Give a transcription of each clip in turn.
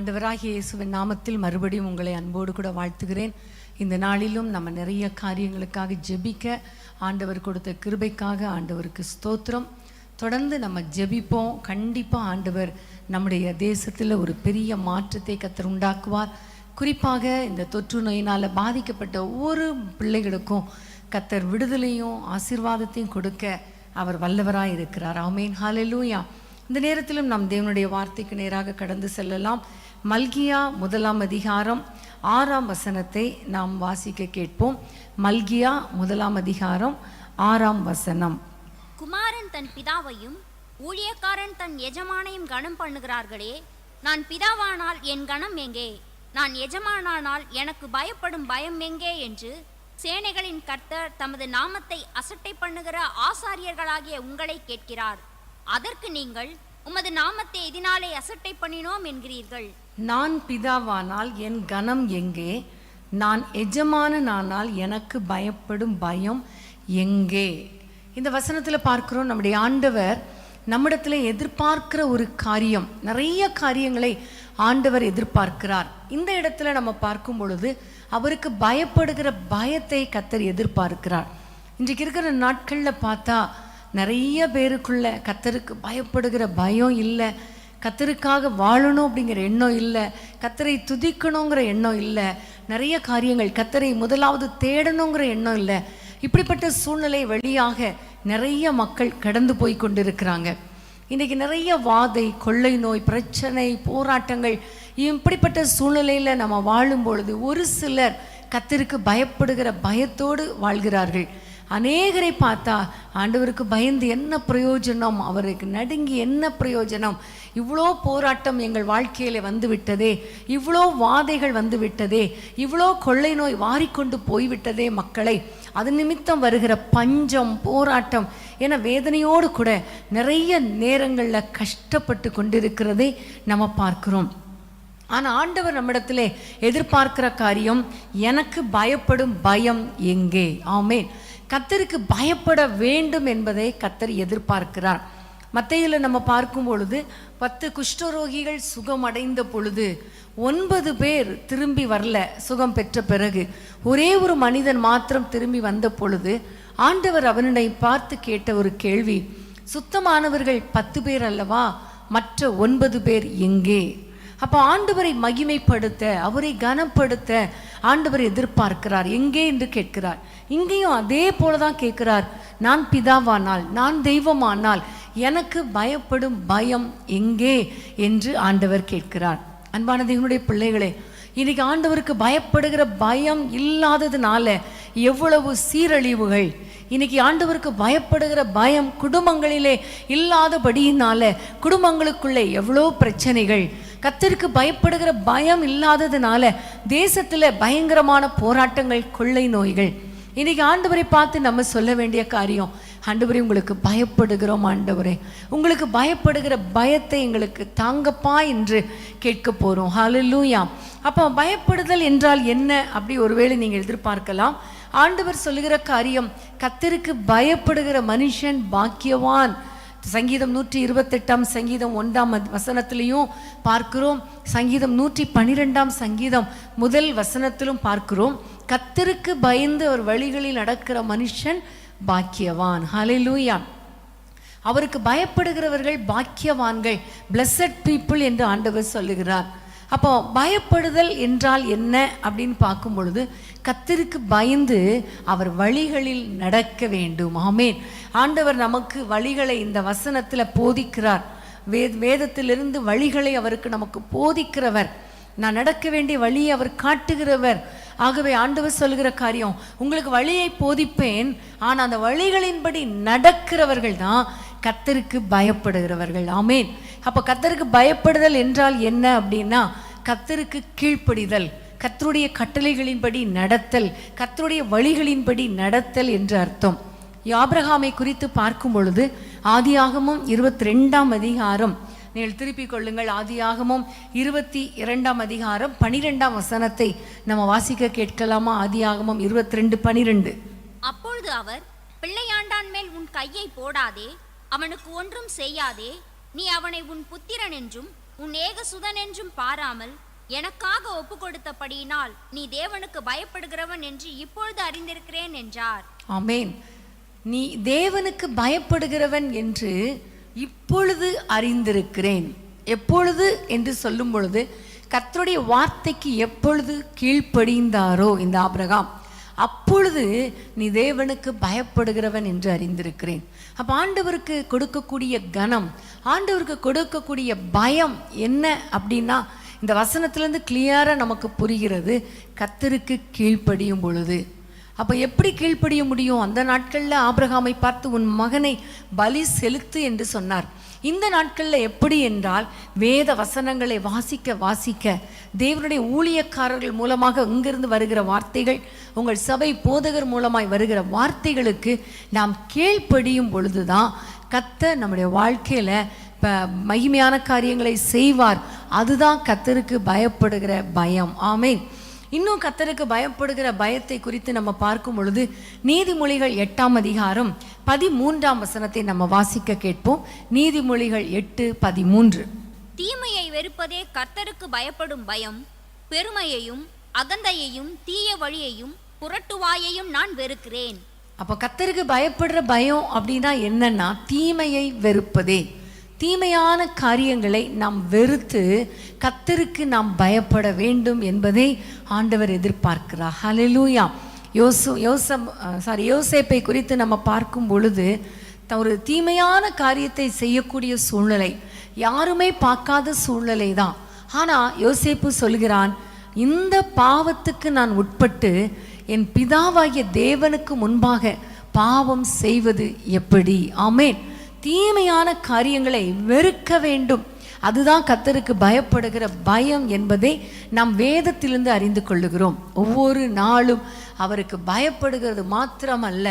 ஆண்டவராகிய இயேசுவின் நாமத்தில் மறுபடியும் உங்களை அன்போடு கூட வாழ்த்துகிறேன். இந்த நாளிலும் நம்ம நிறைய காரியங்களுக்காக ஜெபிக்க ஆண்டவர் கொடுத்த கிருபைக்காக ஆண்டவருக்கு ஸ்தோத்திரம். தொடர்ந்து நம்ம ஜெபிப்போம். கண்டிப்பாக ஆண்டவர் நம்முடைய தேசத்தில் ஒரு பெரிய மாற்றத்தை கர்த்தர் உண்டாக்குவார். குறிப்பாக இந்த தொற்று நோயினால் பாதிக்கப்பட்ட ஒவ்வொரு பிள்ளைகளுக்கும் கர்த்தர் விடுதலையும் ஆசீர்வாதத்தையும் கொடுக்க அவர் வல்லவராய் இருக்கிறார். ஆமென், ஹல்லேலூயா. இந்த நேரத்திலும் நாம் தேவனுடைய வார்த்தைக்கு நேராக கடந்து செல்லலாம். மல்கியா 1 அதிகாரம் 6 வசனத்தை நாம் வாசிக்க கேட்போம். மல்கியா 1 அதிகாரம் 6 குமாரன் தன் பிதாவையும் ஊழியக்காரன் தன் எஜமானையும் கனம் பண்ணுகிறார்களே, நான் பிதாவானால் என் கனம் எங்கே? நான் எஜமானானால் எனக்கு பயப்படும் பயம் எங்கே என்று சேனைகளின் கர்த்தர் தமது நாமத்தை அசட்டை பண்ணுகிற ஆசாரியர்களாகிய உங்களை கேட்கிறார். அதற்கு நீங்கள் உமது நாமத்தை எதினாலே அசட்டை பண்ணினோம் என்கிறீர்கள். நான் பிதாவானால் என் கனம் எங்கே? நான் எஜமானனானால் எனக்கு பயப்படும் பயம் எங்கே? இந்த வசனத்தில் பார்க்கிறோம், நம்முடைய ஆண்டவர் நம்மிடத்தில் எதிர்பார்க்கிற ஒரு காரியம், நிறைய காரியங்களை ஆண்டவர் எதிர்பார்க்கிறார். இந்த இடத்துல நம்ம பார்க்கும் பொழுது அவருக்கு பயப்படுகிற பயத்தை கர்த்தர் எதிர்பார்க்கிறார். இன்றைக்கு இருக்கிற நாட்களில் பார்த்தா நிறைய பேருக்குள்ள கர்த்தருக்கு பயப்படுகிற பயம் இல்லை, கர்த்தருக்காக வாழணும் அப்படிங்கிற எண்ணம் இல்லை, கர்த்தரை துதிக்கணுங்கிற எண்ணம் இல்லை, நிறைய காரியங்கள் கர்த்தரை முதலாவது தேடணுங்கிற எண்ணம் இல்லை. இப்படிப்பட்ட சூழ்நிலை வழியாக நிறைய மக்கள் கடந்து போய் கொண்டிருக்கிறாங்க. இன்றைக்கி நிறைய வாதை, கொள்ளை நோய், பிரச்சனை, போராட்டங்கள், இப்படிப்பட்ட சூழ்நிலையில் நம்ம வாழும் பொழுது ஒரு சிலர் கர்த்தருக்கு பயப்படுகிற பயத்தோடு வாழ்கிறார்கள். அநேகரை பார்த்தா ஆண்டவருக்கு பயந்து என்ன பிரயோஜனம், அவருக்கு நடுங்கி என்ன பிரயோஜனம், இவ்வளோ போராட்டம் எங்கள் வாழ்க்கையில் வந்து விட்டதே, இவ்வளோ வாதைகள் வந்து விட்டதே, இவ்வளோ கொள்ளை நோய் வாரிக்கொண்டு போய்விட்டதே மக்களை, அது நிமித்தம் வருகிற பஞ்சம், போராட்டம் என வேதனையோடு கூட நிறைய நேரங்களில் கஷ்டப்பட்டு கொண்டிருக்கிறதை நம்ம பார்க்கிறோம். ஆனால் ஆண்டவர் நம்மிடத்திலே எதிர்பார்க்கிற காரியம், எனக்கு பயப்படும் பயம் எங்கே? ஆமென். கர்த்தருக்கு பயப்பட வேண்டும் என்பதை கர்த்தர் எதிர்பார்க்கிறார். மத்தேயுல நம்ம பார்க்கும் பொழுது 10 குஷ்டரோகிகள் சுகமடைந்த பொழுது 9 பேர் திரும்பி வரல. சுகம் பெற்ற பிறகு ஒரே ஒரு மனிதன் மாத்திரம் திரும்பி வந்த பொழுது ஆண்டவர் அவனை பார்த்து கேட்ட ஒரு கேள்வி, சுத்தமானவர்கள் 10 பேர் அல்லவா, மற்ற 9 பேர் எங்கே? அப்போ ஆண்டவரை மகிமைப்படுத்த, அவரை கனப்படுத்த ஆண்டவர் எதிர்பார்க்கிறார். எங்கே என்று கேட்கிறார். இங்கேயும் அதே போலதான் கேட்கிறார். நான் பிதாவானால், நான் தெய்வமானால் எனக்கு பயப்படும் பயம் எங்கே என்று ஆண்டவர் கேட்கிறார். அன்பான தேவனுடைய பிள்ளைகளே, இன்னைக்கு ஆண்டவருக்கு பயப்படுகிற பயம் இல்லாததுனால எவ்வளவு சீரழிவுகள், இன்னைக்கு ஆண்டவருக்கு பயப்படுகிற பயம் குடும்பங்களிலே இல்லாதபடியினால குடும்பங்களுக்குள்ளே எவ்வளோ பிரச்சனைகள், கர்த்தருக்கு பயப்படுகிற பயம் இல்லாததுனால தேசத்தில் பயங்கரமான போராட்டங்கள், கொள்ளை நோய்கள். இன்னைக்கு ஆண்டவரை பார்த்து நம்ம சொல்ல வேண்டிய காரியம், ஆண்டவரே உங்களுக்கு பயப்படுகிறோம், ஆண்டவரே உங்களுக்கு பயப்படுகிற பயத்தை எங்களுக்கு தாங்கப்பா என்று கேட்க போகிறோம். ஹல்லேலூயா. அப்போ பயப்படுதல் என்றால் என்ன அப்படி ஒருவேளை நீங்கள் எதிர்பார்க்கலாம். ஆண்டவர் சொல்லுகிற காரியம், கர்த்தருக்கு பயப்படுகிற மனுஷன் பாக்கியவான். சங்கீதம் 128 சங்கீதம் 1 வசனத்திலையும் பார்க்கிறோம். சங்கீதம் 112 சங்கீதம் 1 வசனத்திலும் பார்க்கிறோம். கர்த்தருக்கு பயந்து அவர் வழிகளில் நடக்கிற மனுஷன் பாக்கியவான். ஹல்லேலூயா. அவருக்கு பயப்படுகிறவர்கள் பாக்கியவான்கள், பிளஸட் பீப்புள் என்று ஆண்டவர் சொல்லுகிறார். அப்போ பயப்படுதல் என்றால் என்ன அப்படின்னு பார்க்கும் பொழுது, கர்த்தருக்கு பயந்து அவர் வழிகளில் நடக்க வேண்டும். ஆமென். ஆண்டவர் நமக்கு வழிகளை இந்த வசனத்தில் போதிக்கிறார். வேதத்திலிருந்து வழிகளை அவருக்கு நமக்கு போதிக்கிறவர், நான் நடக்க வேண்டிய வழியை அவர் காட்டுகிறவர். ஆகவே ஆண்டவர் சொல்கிற காரியம், உங்களுக்கு வழியை போதிப்பேன், ஆனால் அந்த வழிகளின்படி நடக்கிறவர்கள் தான் கர்த்தருக்கு பயப்படுகிறவர்கள். ஆமென். அப்போ கர்த்தருக்கு பயப்படுதல் என்றால் என்ன அப்படின்னா, கர்த்தருக்கு கீழ்ப்படிதல், கர்த்தருடைய கட்டளைகளின்படி நடத்தல், கர்த்தருடைய வழிகளின்படி நடத்தல் என்று அர்த்தம். ஆபிரகாமை குறித்து பார்க்கும் பொழுது ஆதியாகமம் 22 அதிகாரம், நீங்கள் திருப்பிக் கொள்ளுங்கள், ஆதியாகமம் 22 அதிகாரம் 12 வசனத்தை நம்ம வாசிக்க கேட்கலாமா? ஆதியாகமம் 22:12. அப்பொழுது அவர், பிள்ளையாண்டான் மேல் உன் கையை போடாதே, அவனுக்கு ஒன்றும் செய்யாதே, நீ அவனை உன் புத்திரன் என்றும் உன் ஏகசுதன் என்றும் பாராமல் எனக்காக ஒப்பு கொடுத்தபடியினால் நீ தேவனுக்கு பயப்படுகிறவன் என்று இப்பொழுது அறிந்திருக்கிறேன் என்றார். ஆமென். நீ தேவனுக்கு பயப்படுகிறவன் என்று இப்பொழுது அறிந்திருக்கிறேன். எப்பொழுது என்று சொல்லும் பொழுது கர்த்தருடைய வார்த்தைக்கு எப்பொழுது கீழ்ப்படிந்தாரோ இந்த ஆபிரகாம், அப்பொழுது நீ தேவனுக்கு பயப்படுகிறவன் என்று அறிந்திருக்கிறேன். அப்போ ஆண்டவருக்கு கொடுக்கக்கூடிய கனம், ஆண்டவருக்கு கொடுக்கக்கூடிய பயம் என்ன அப்படின்னா இந்த வசனத்திலேருந்து கிளியராக நமக்கு புரிகிறது. கர்த்தருக்கு கீழ்ப்படியும் பொழுது. அப்போ எப்படி கீழ்ப்படிய முடியும்? அந்த நாட்களில் ஆபிரகாமை பார்த்து உன் மகனை பலி செலுத்து என்று சொன்னார். இந்த நாட்களில் எப்படி என்றால் வேத வசனங்களை வாசிக்க வாசிக்க தேவனுடைய ஊழியக்காரர்கள் மூலமாக இங்கிருந்து வருகிற வார்த்தைகள், உங்கள் சபை போதகர் மூலமாய் வருகிற வார்த்தைகளுக்கு நாம் கீழ்ப்படியும் பொழுதுதான் கர்த்தர் நம்முடைய வாழ்க்கையில் மகிமையான காரியங்களை செய்வார். அதுதான் கர்த்தருக்கு பயப்படுகிற பயம். ஆமென். இன்னும் கர்த்தருக்கு பயப்படுகிற பயத்தை குறித்து நம்ம பார்க்கும் பொழுது நீதிமொழிகள் 8ஆம் அதிகாரம் 13ஆம் வசனத்தை நம்ம வாசிக்க கேட்போம். நீதிமொழிகள் 8:13. தீமையை வெறுப்பதே கர்த்தருக்கு பயப்படும் பயம். பெருமையையும் அகந்தையையும் தீய வழியையும் புரட்டுவாயையும் நான் வெறுக்கிறேன். அப்போ கர்த்தருக்கு பயப்படுற பயம் அப்படின்னா என்னன்னா தீமையை வெறுப்பதே. தீமையான காரியங்களை நாம் வெறுத்து கர்த்தருக்கு நாம் பயப்பட வேண்டும் என்பதை ஆண்டவர் எதிர்பார்க்கிறார். ஹல்லேலூயா. யோசேப்பை குறித்து நம்ம பார்க்கும் பொழுது ஒரு தீமையான காரியத்தை செய்யக்கூடிய சூழ்நிலை, யாருமே பார்க்காத சூழ்நிலை தான். ஆனால் யோசேப்பு சொல்கிறான், இந்த பாவத்துக்கு நான் உட்பட்டு என் பிதாவாகிய தேவனுக்கு முன்பாக பாவம் செய்வது எப்படி? ஆமென். தீமையான காரியங்களை வெறுக்க வேண்டும். அதுதான் கர்த்தருக்கு பயப்படுகிற பயம் என்பதை நாம் வேதத்திலிருந்து அறிந்து கொள்ளுகிறோம். ஒவ்வொரு நாளும் அவருக்கு பயப்படுகிறது மாத்திரமல்ல,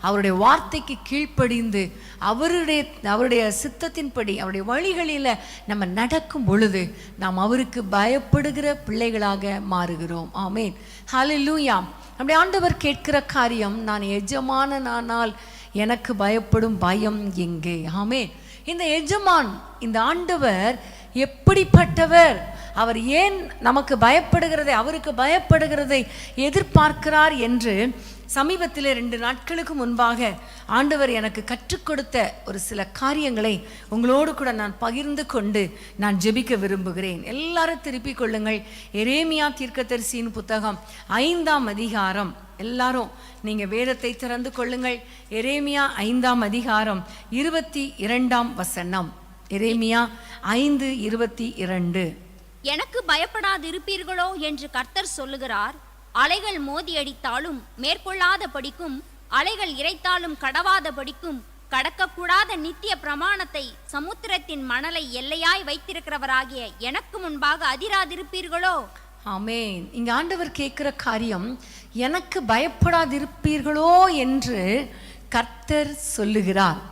அவருடைய வார்த்தைக்கு கீழ்ப்படிந்து அவருடைய சித்தத்தின்படி அவருடைய வழிகளில் நம்ம நடக்கும் பொழுது நாம் அவருக்கு பயப்படுகிற பிள்ளைகளாக மாறுகிறோம். ஆமென். ஹல்லேலூயா. அப்படி ஆண்டவர் கேட்கிற காரியம், நான் எஜமானனானால் எனக்கு பயப்படும் பயம் எங்கே? ஆமென். இந்த எஜமான், இந்த ஆண்டவர் எப்படிப்பட்டவர்? அவர் ஏன் நமக்கு பயப்படுகிறதை, அவருக்கு பயப்படுகிறதை எதிர்பார்க்கிறார் என்று சமீபத்தில் 2 நாட்களுக்கு முன்பாக ஆண்டவர் எனக்கு கற்றுக் கொடுத்த ஒரு சில காரியங்களை உங்களோடு கூட நான் பகிர்ந்து கொண்டு நான் ஜெபிக்க விரும்புகிறேன். எல்லாரும் திருப்பிக் கொள்ளுங்கள். எரேமியா தீர்க்கதரிசியின் புத்தகம் 5ஆம் அதிகாரம். எல்லாரும் நீங்கள் வேதத்தை திறந்து கொள்ளுங்கள். எரேமியா 5ஆம் அதிகாரம் 22ஆம் வசனம். எரேமியா 5:22. எனக்கு பயப்படாதிருப்பீர்களோ என்று கர்த்தர் சொல்லுகிறார். அலைகள் மோதி அடித்தாலும் மேற்கொள்ளாத படிக்கும், அலைகள் இறைத்தாலும் கடவாத படிக்கும் கடக்கக்கூடாத நித்திய பிரமாணத்தை சமுத்திரத்தின் மணலை எல்லையாய் வைத்திருக்கிறவராகிய எனக்கு முன்பாக அதிராதிருப்பீர்களோ? ஆமென். இங்க ஆண்டவர் கேட்கிற காரியம், எனக்கு பயப்படாதிருப்பீர்களோ என்று கர்த்தர் சொல்லுகிறார்.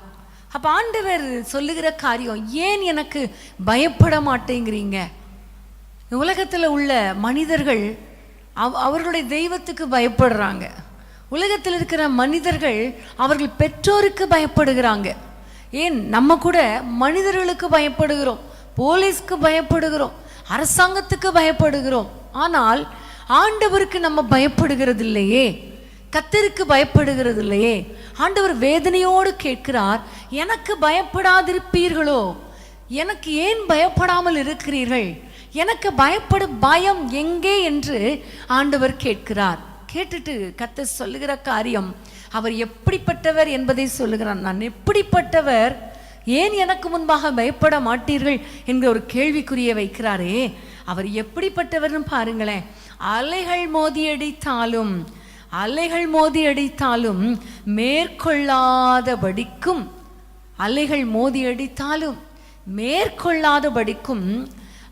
அப்ப ஆண்டவர் சொல்லுகிற காரியம், ஏன் எனக்கு பயப்பட மாட்டேங்கிறீங்க? உலகத்தில் உள்ள மனிதர்கள் அவர்களுடைய தெய்வத்துக்கு பயப்படுறாங்க. உலகத்தில் இருக்கிற மனிதர்கள் அவர்கள் பெற்றோருக்கு பயப்படுகிறாங்க. ஏன் நம்ம கூட மனிதர்களுக்கு பயப்படுகிறோம், போலீஸ்க்கு பயப்படுகிறோம், அரசாங்கத்துக்கு பயப்படுகிறோம். ஆனால் ஆண்டவருக்கு நம்ம பயப்படுகிறது இல்லையே, கர்த்தருக்கு பயப்படுகிறது இல்லையே. ஆண்டவர் வேதனையோடு கேட்கிறார், எனக்கு பயப்படாதிருப்பீர்களோ? எனக்கு ஏன் பயப்படாமல் இருக்கிறீர்கள்? எனக்கு பயப்படும் பயம் எங்கே என்று ஆண்டவர் கேட்கிறார். கேட்டுட்டு கர்த்தர் சொல்லுகிற காரியம், அவர் எப்படிப்பட்டவர் என்பதை சொல்லுகிறார். நான் எப்படிப்பட்டவர், ஏன் எனக்கு முன்பாக பயப்பட மாட்டீர்கள் என்கிற ஒரு கேள்விக்குறிய வைக்கிறாரே. அவர் எப்படிப்பட்டவர்னு பாருங்களேன். அலைகள் மோதி அடித்தாலும் மேற்கொள்ளாதபடிக்கும், அலைகள் மோதி அடித்தாலும் மேற்கொள்ளாதபடிக்கும்,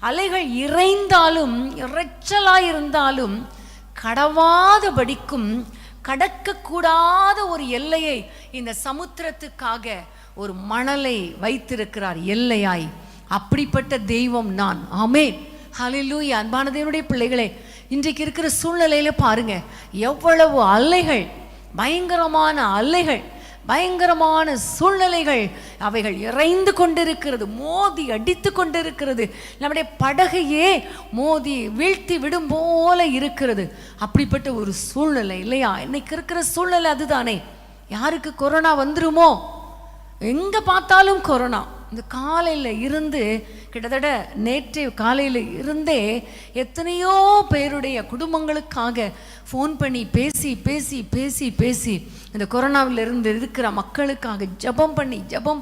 அலைகள் இறைந்தாலும் இறைச்சலாயிருந்தாலும் கடவாதபடிக்கும், கடக்கக்கூடாத ஒரு எல்லையை இந்த சமுத்திரத்துக்காக ஒரு மணலை வைத்திருக்கிறார் எல்லையாய். அப்படிப்பட்ட தெய்வம் நான். ஆமென். ஹல்லேலூயா. அன்பான தேவனுடைய பிள்ளைகளே, இன்றைக்கு இருக்கிற சூழ்நிலையில பாருங்க, எவ்வளவு அலைகள், பயங்கரமான அலைகள், பயங்கரமான சூழ்நிலைகள் அவைகள் இறைந்து கொண்டிருக்கிறது, மோதி அடித்து கொண்டிருக்கிறது. நம்முடைய படகையே மோதி வீழ்த்தி விடும் போல இருக்கிறது. அப்படிப்பட்ட ஒரு சூழ்நிலை இல்லையா? இன்னைக்கு இருக்கிற சூழ்நிலை அதுதானே. யாருக்கு கொரோனா வந்துருமோ, எங்க பார்த்தாலும் கொரோனா. இந்த காலையில் இருந்து கிட்டத்தட்ட நேற்று காலையில் இருந்தே எத்தனையோ பேருடைய குடும்பங்களுக்காக ஃபோன் பண்ணி பேசி பேசி பேசி பேசி இந்த கொரோனாவில் இருந்து இருக்கிற மக்களுக்காக ஜெபம்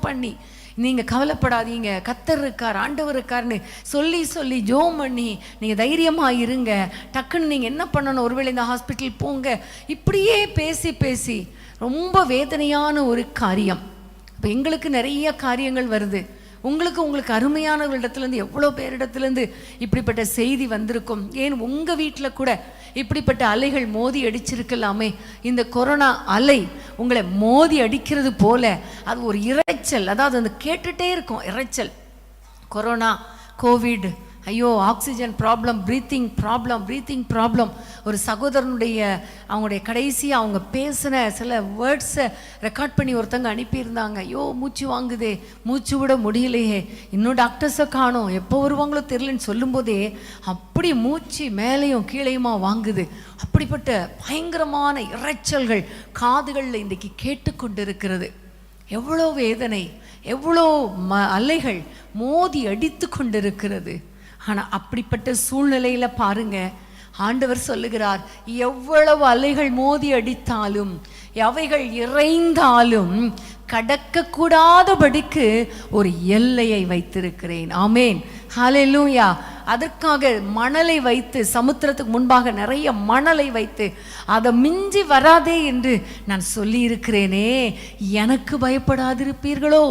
பண்ணி நீங்கள் கவலைப்படாதீங்க, கர்த்தர் இருக்கார், ஆண்டவர் இருக்காருன்னு சொல்லி சொல்லி ஜெபம் பண்ணி நீங்கள் தைரியமாக இருங்க, டக்குன்னு நீங்கள் என்ன பண்ணணும், ஒருவேளை இந்த ஹாஸ்பிட்டல் போங்க, இப்படியே பேசி பேசி ரொம்ப வேதனையான ஒரு காரியம். இப்போ எங்களுக்கு நிறைய காரியங்கள் வருது, உங்களுக்கு அருமையானவர்களிடத்துலேருந்து எவ்வளோ பேரிடத்துலேருந்து இப்படிப்பட்ட செய்தி வந்திருக்கும். ஏன் உங்கள் வீட்டில் கூட இப்படிப்பட்ட அலைகள் மோதி அடிச்சிருக்கலாமே. இந்த கொரோனா அலை உங்களை மோதி அடிக்கிறது போல அது ஒரு இரைச்சல், அதாவது அந்த கேட்டுகிட்டே இருக்கும் இரைச்சல். கொரோனா, கோவிட், ஐயோ ஆக்சிஜன் ப்ராப்ளம், ப்ரீத்திங் ப்ராப்ளம். ஒரு சகோதரனுடைய அவங்களுடைய கடைசியாக அவங்க பேசின சில வேர்ட்ஸை ரெக்கார்ட் பண்ணி ஒருத்தங்க அனுப்பியிருந்தாங்க. ஐயோ மூச்சு வாங்குதே, மூச்சு விட முடியலையே, இன்னும் டாக்டர்ஸை காணோம், எப்போ வருவாங்களோ தெரியலன்னு சொல்லும்போதே அப்படி மூச்சு மேலேயும் கீழேயுமா வாங்குது. அப்படிப்பட்ட பயங்கரமான இரைச்சல்கள் காதுகளில் இன்றைக்கி கேட்டுக்கொண்டிருக்கிறது. எவ்வளோ வேதனை, எவ்வளோ அலைகள் மோதி அடித்து கொண்டிருக்கிறது. ஆனால் அப்படிப்பட்ட சூழ்நிலையில் பாருங்க, ஆண்டவர் சொல்லுகிறார், எவ்வளவு அலைகள் மோதி அடித்தாலும் அவைகள் இறைந்தாலும் கடக்கக்கூடாதபடிக்கு ஒரு எல்லையை வைத்திருக்கிறேன். ஆமேன், ஹல்லேலூயா. அதற்காக மணலை வைத்து, சமுத்திரத்துக்கு முன்பாக நிறைய மணலை வைத்து அதை மிஞ்சி வராதே என்று நான் சொல்லி இருக்கிறேனே. எனக்கு பயப்படாதிருப்பீர்களோ?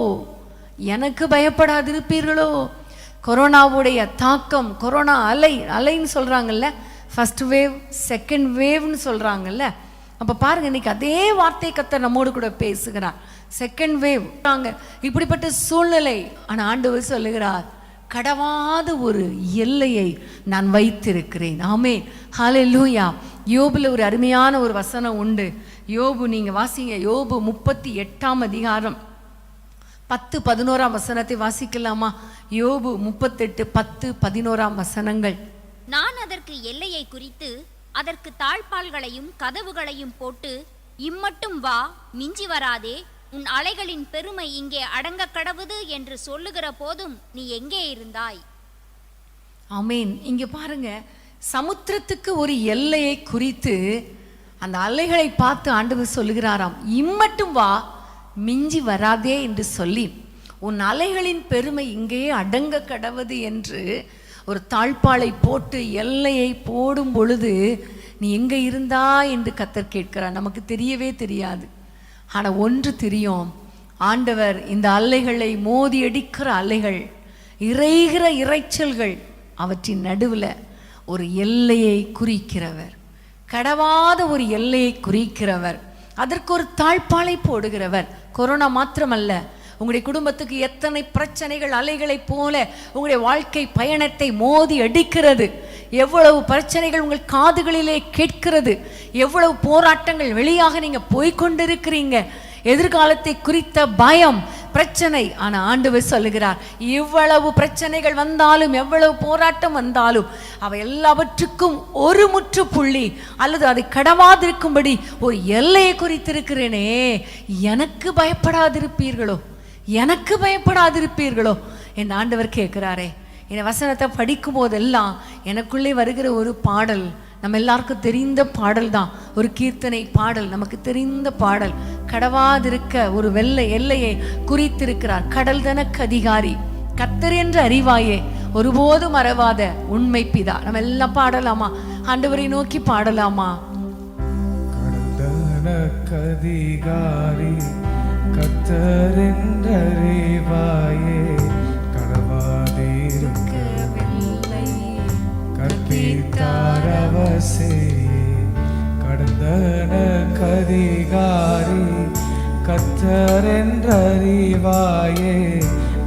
கொரோனாவுடைய தாக்கம், கொரோனா அலைன்னு சொல்கிறாங்கல்ல, ஃபர்ஸ்ட் வேவ், செகண்ட் வேவ்னு சொல்கிறாங்கல்ல. அப்போ பாருங்கள், இன்றைக்கி அதே வார்த்தை கர்த்தர் நம்மோடு கூட பேசுகிறார். செகண்ட் வேவ் இப்படிப்பட்ட சூழ்நிலை. ஆனால் ஆண்டவர் சொல்லுகிறார், கடவாத ஒரு எல்லையை நான் வைத்திருக்கிறேன். ஆமென், ஹல்லேலூயா. யோபுல ஒரு அருமையான ஒரு வசனம் உண்டு. யோபு, நீங்கள் வாசிங்க, யோபு 38ஆம் அதிகாரம் 10-11 வசனத்தை வாசிக்கலாமா? யோபு 38:10-11 வசனங்கள். நான் அதற்கு எல்லையை குறித்து அதற்கு தாழ்பால்களையும் கதவுகளையும் போட்டு, இம்மட்டும் வா, மிஞ்சி வராதே, உன் அலைகளின் பெருமை இங்கே அடங்க கடவுது என்று சொல்லுகிற போதும் நீ எங்கே இருந்தாய்? ஆமேன். இங்க பாருங்க, சமுத்திரத்துக்கு ஒரு எல்லையை குறித்து அந்த அலைகளை பார்த்து ஆண்டவர் சொல்லுகிறாராம், இம்மட்டும் வா, மிஞ்சி வராதே என்று சொல்லி, உன் அலைகளின் பெருமை இங்கேயே அடங்க கடவுது என்று ஒரு தாழ்பாளை போட்டு எல்லையை போடும் பொழுது நீ எங்கே இருந்தா என்று கர்த்தர் கேட்கிறார். நமக்கு தெரியவே தெரியாது. ஆனால் ஒன்று தெரியும், ஆண்டவர் இந்த அலைகளை மோதி அடிக்கிற அலைகள், இறைகிற இரைச்சல்கள், அவற்றின் நடுவில் ஒரு எல்லையை குறிக்கிறவர், கடவாத ஒரு எல்லையை குறிக்கிறவர், அதற்கு ஒரு தாழ்பாளை போடுகிறவர். கொரோனா மாத்திரமல்ல, உங்களுடைய குடும்பத்துக்கு எத்தனை பிரச்சனைகள் அலைகளைப் போல உங்களுடைய வாழ்க்கை பயணத்தை மோதி அடிக்கிறது. எவ்வளவு பிரச்சனைகள் உங்கள் காதுகளிலே கேட்கிறது, எவ்வளவு போராட்டங்கள் வெளியாக நீங்கள் போய்கொண்டிருக்கிறீங்க, எதிர்காலத்தை குறித்த பயம், பிரச்சனை. ஆனால் ஆண்டவர் சொல்லுகிறார், இவ்வளவு பிரச்சனைகள் வந்தாலும், எவ்வளவு போராட்டம் வந்தாலும், அவை எல்லாவற்றுக்கும் ஒரு முற்றுப்புள்ளி அல்லது அதை கடவாதிருக்கும்படி ஒரு எல்லையை குறித்திருக்கிறேனே. எனக்கு பயப்படாதிருப்பீர்களோ என் ஆண்டவர் கேட்கிறாரே. இந்த வசனத்தை படிக்கும் போதெல்லாம் எனக்குள்ளே வருகிற ஒரு பாடல், நம்ம எல்லாருக்கும் தெரிந்த பாடல் தான், ஒரு கீர்த்தனை பாடல், நமக்கு தெரிந்த பாடல். கடவாதிருக்க ஒரு வெள்ளை எல்லையை குறித்திருக்கிறார் கடல் தனக்கு அதிகாரி, கர்த்தர் என்று அறிவாயே, ஒருபோதும் மறவாத உண்மை பிதா. நம்ம எல்லாம் பாடலாமா? ஆண்டவரை நோக்கி பாடலாமா? கடல் தனக்கு அதிகாரி, கர்த்தர் என்று அறிவாயே, கடவாதிருக்க வெள்ளை கற்பித்தார் அவசியே. கடந்தன கதிகாரி, கர்த்தர் என்று அறிவாயே,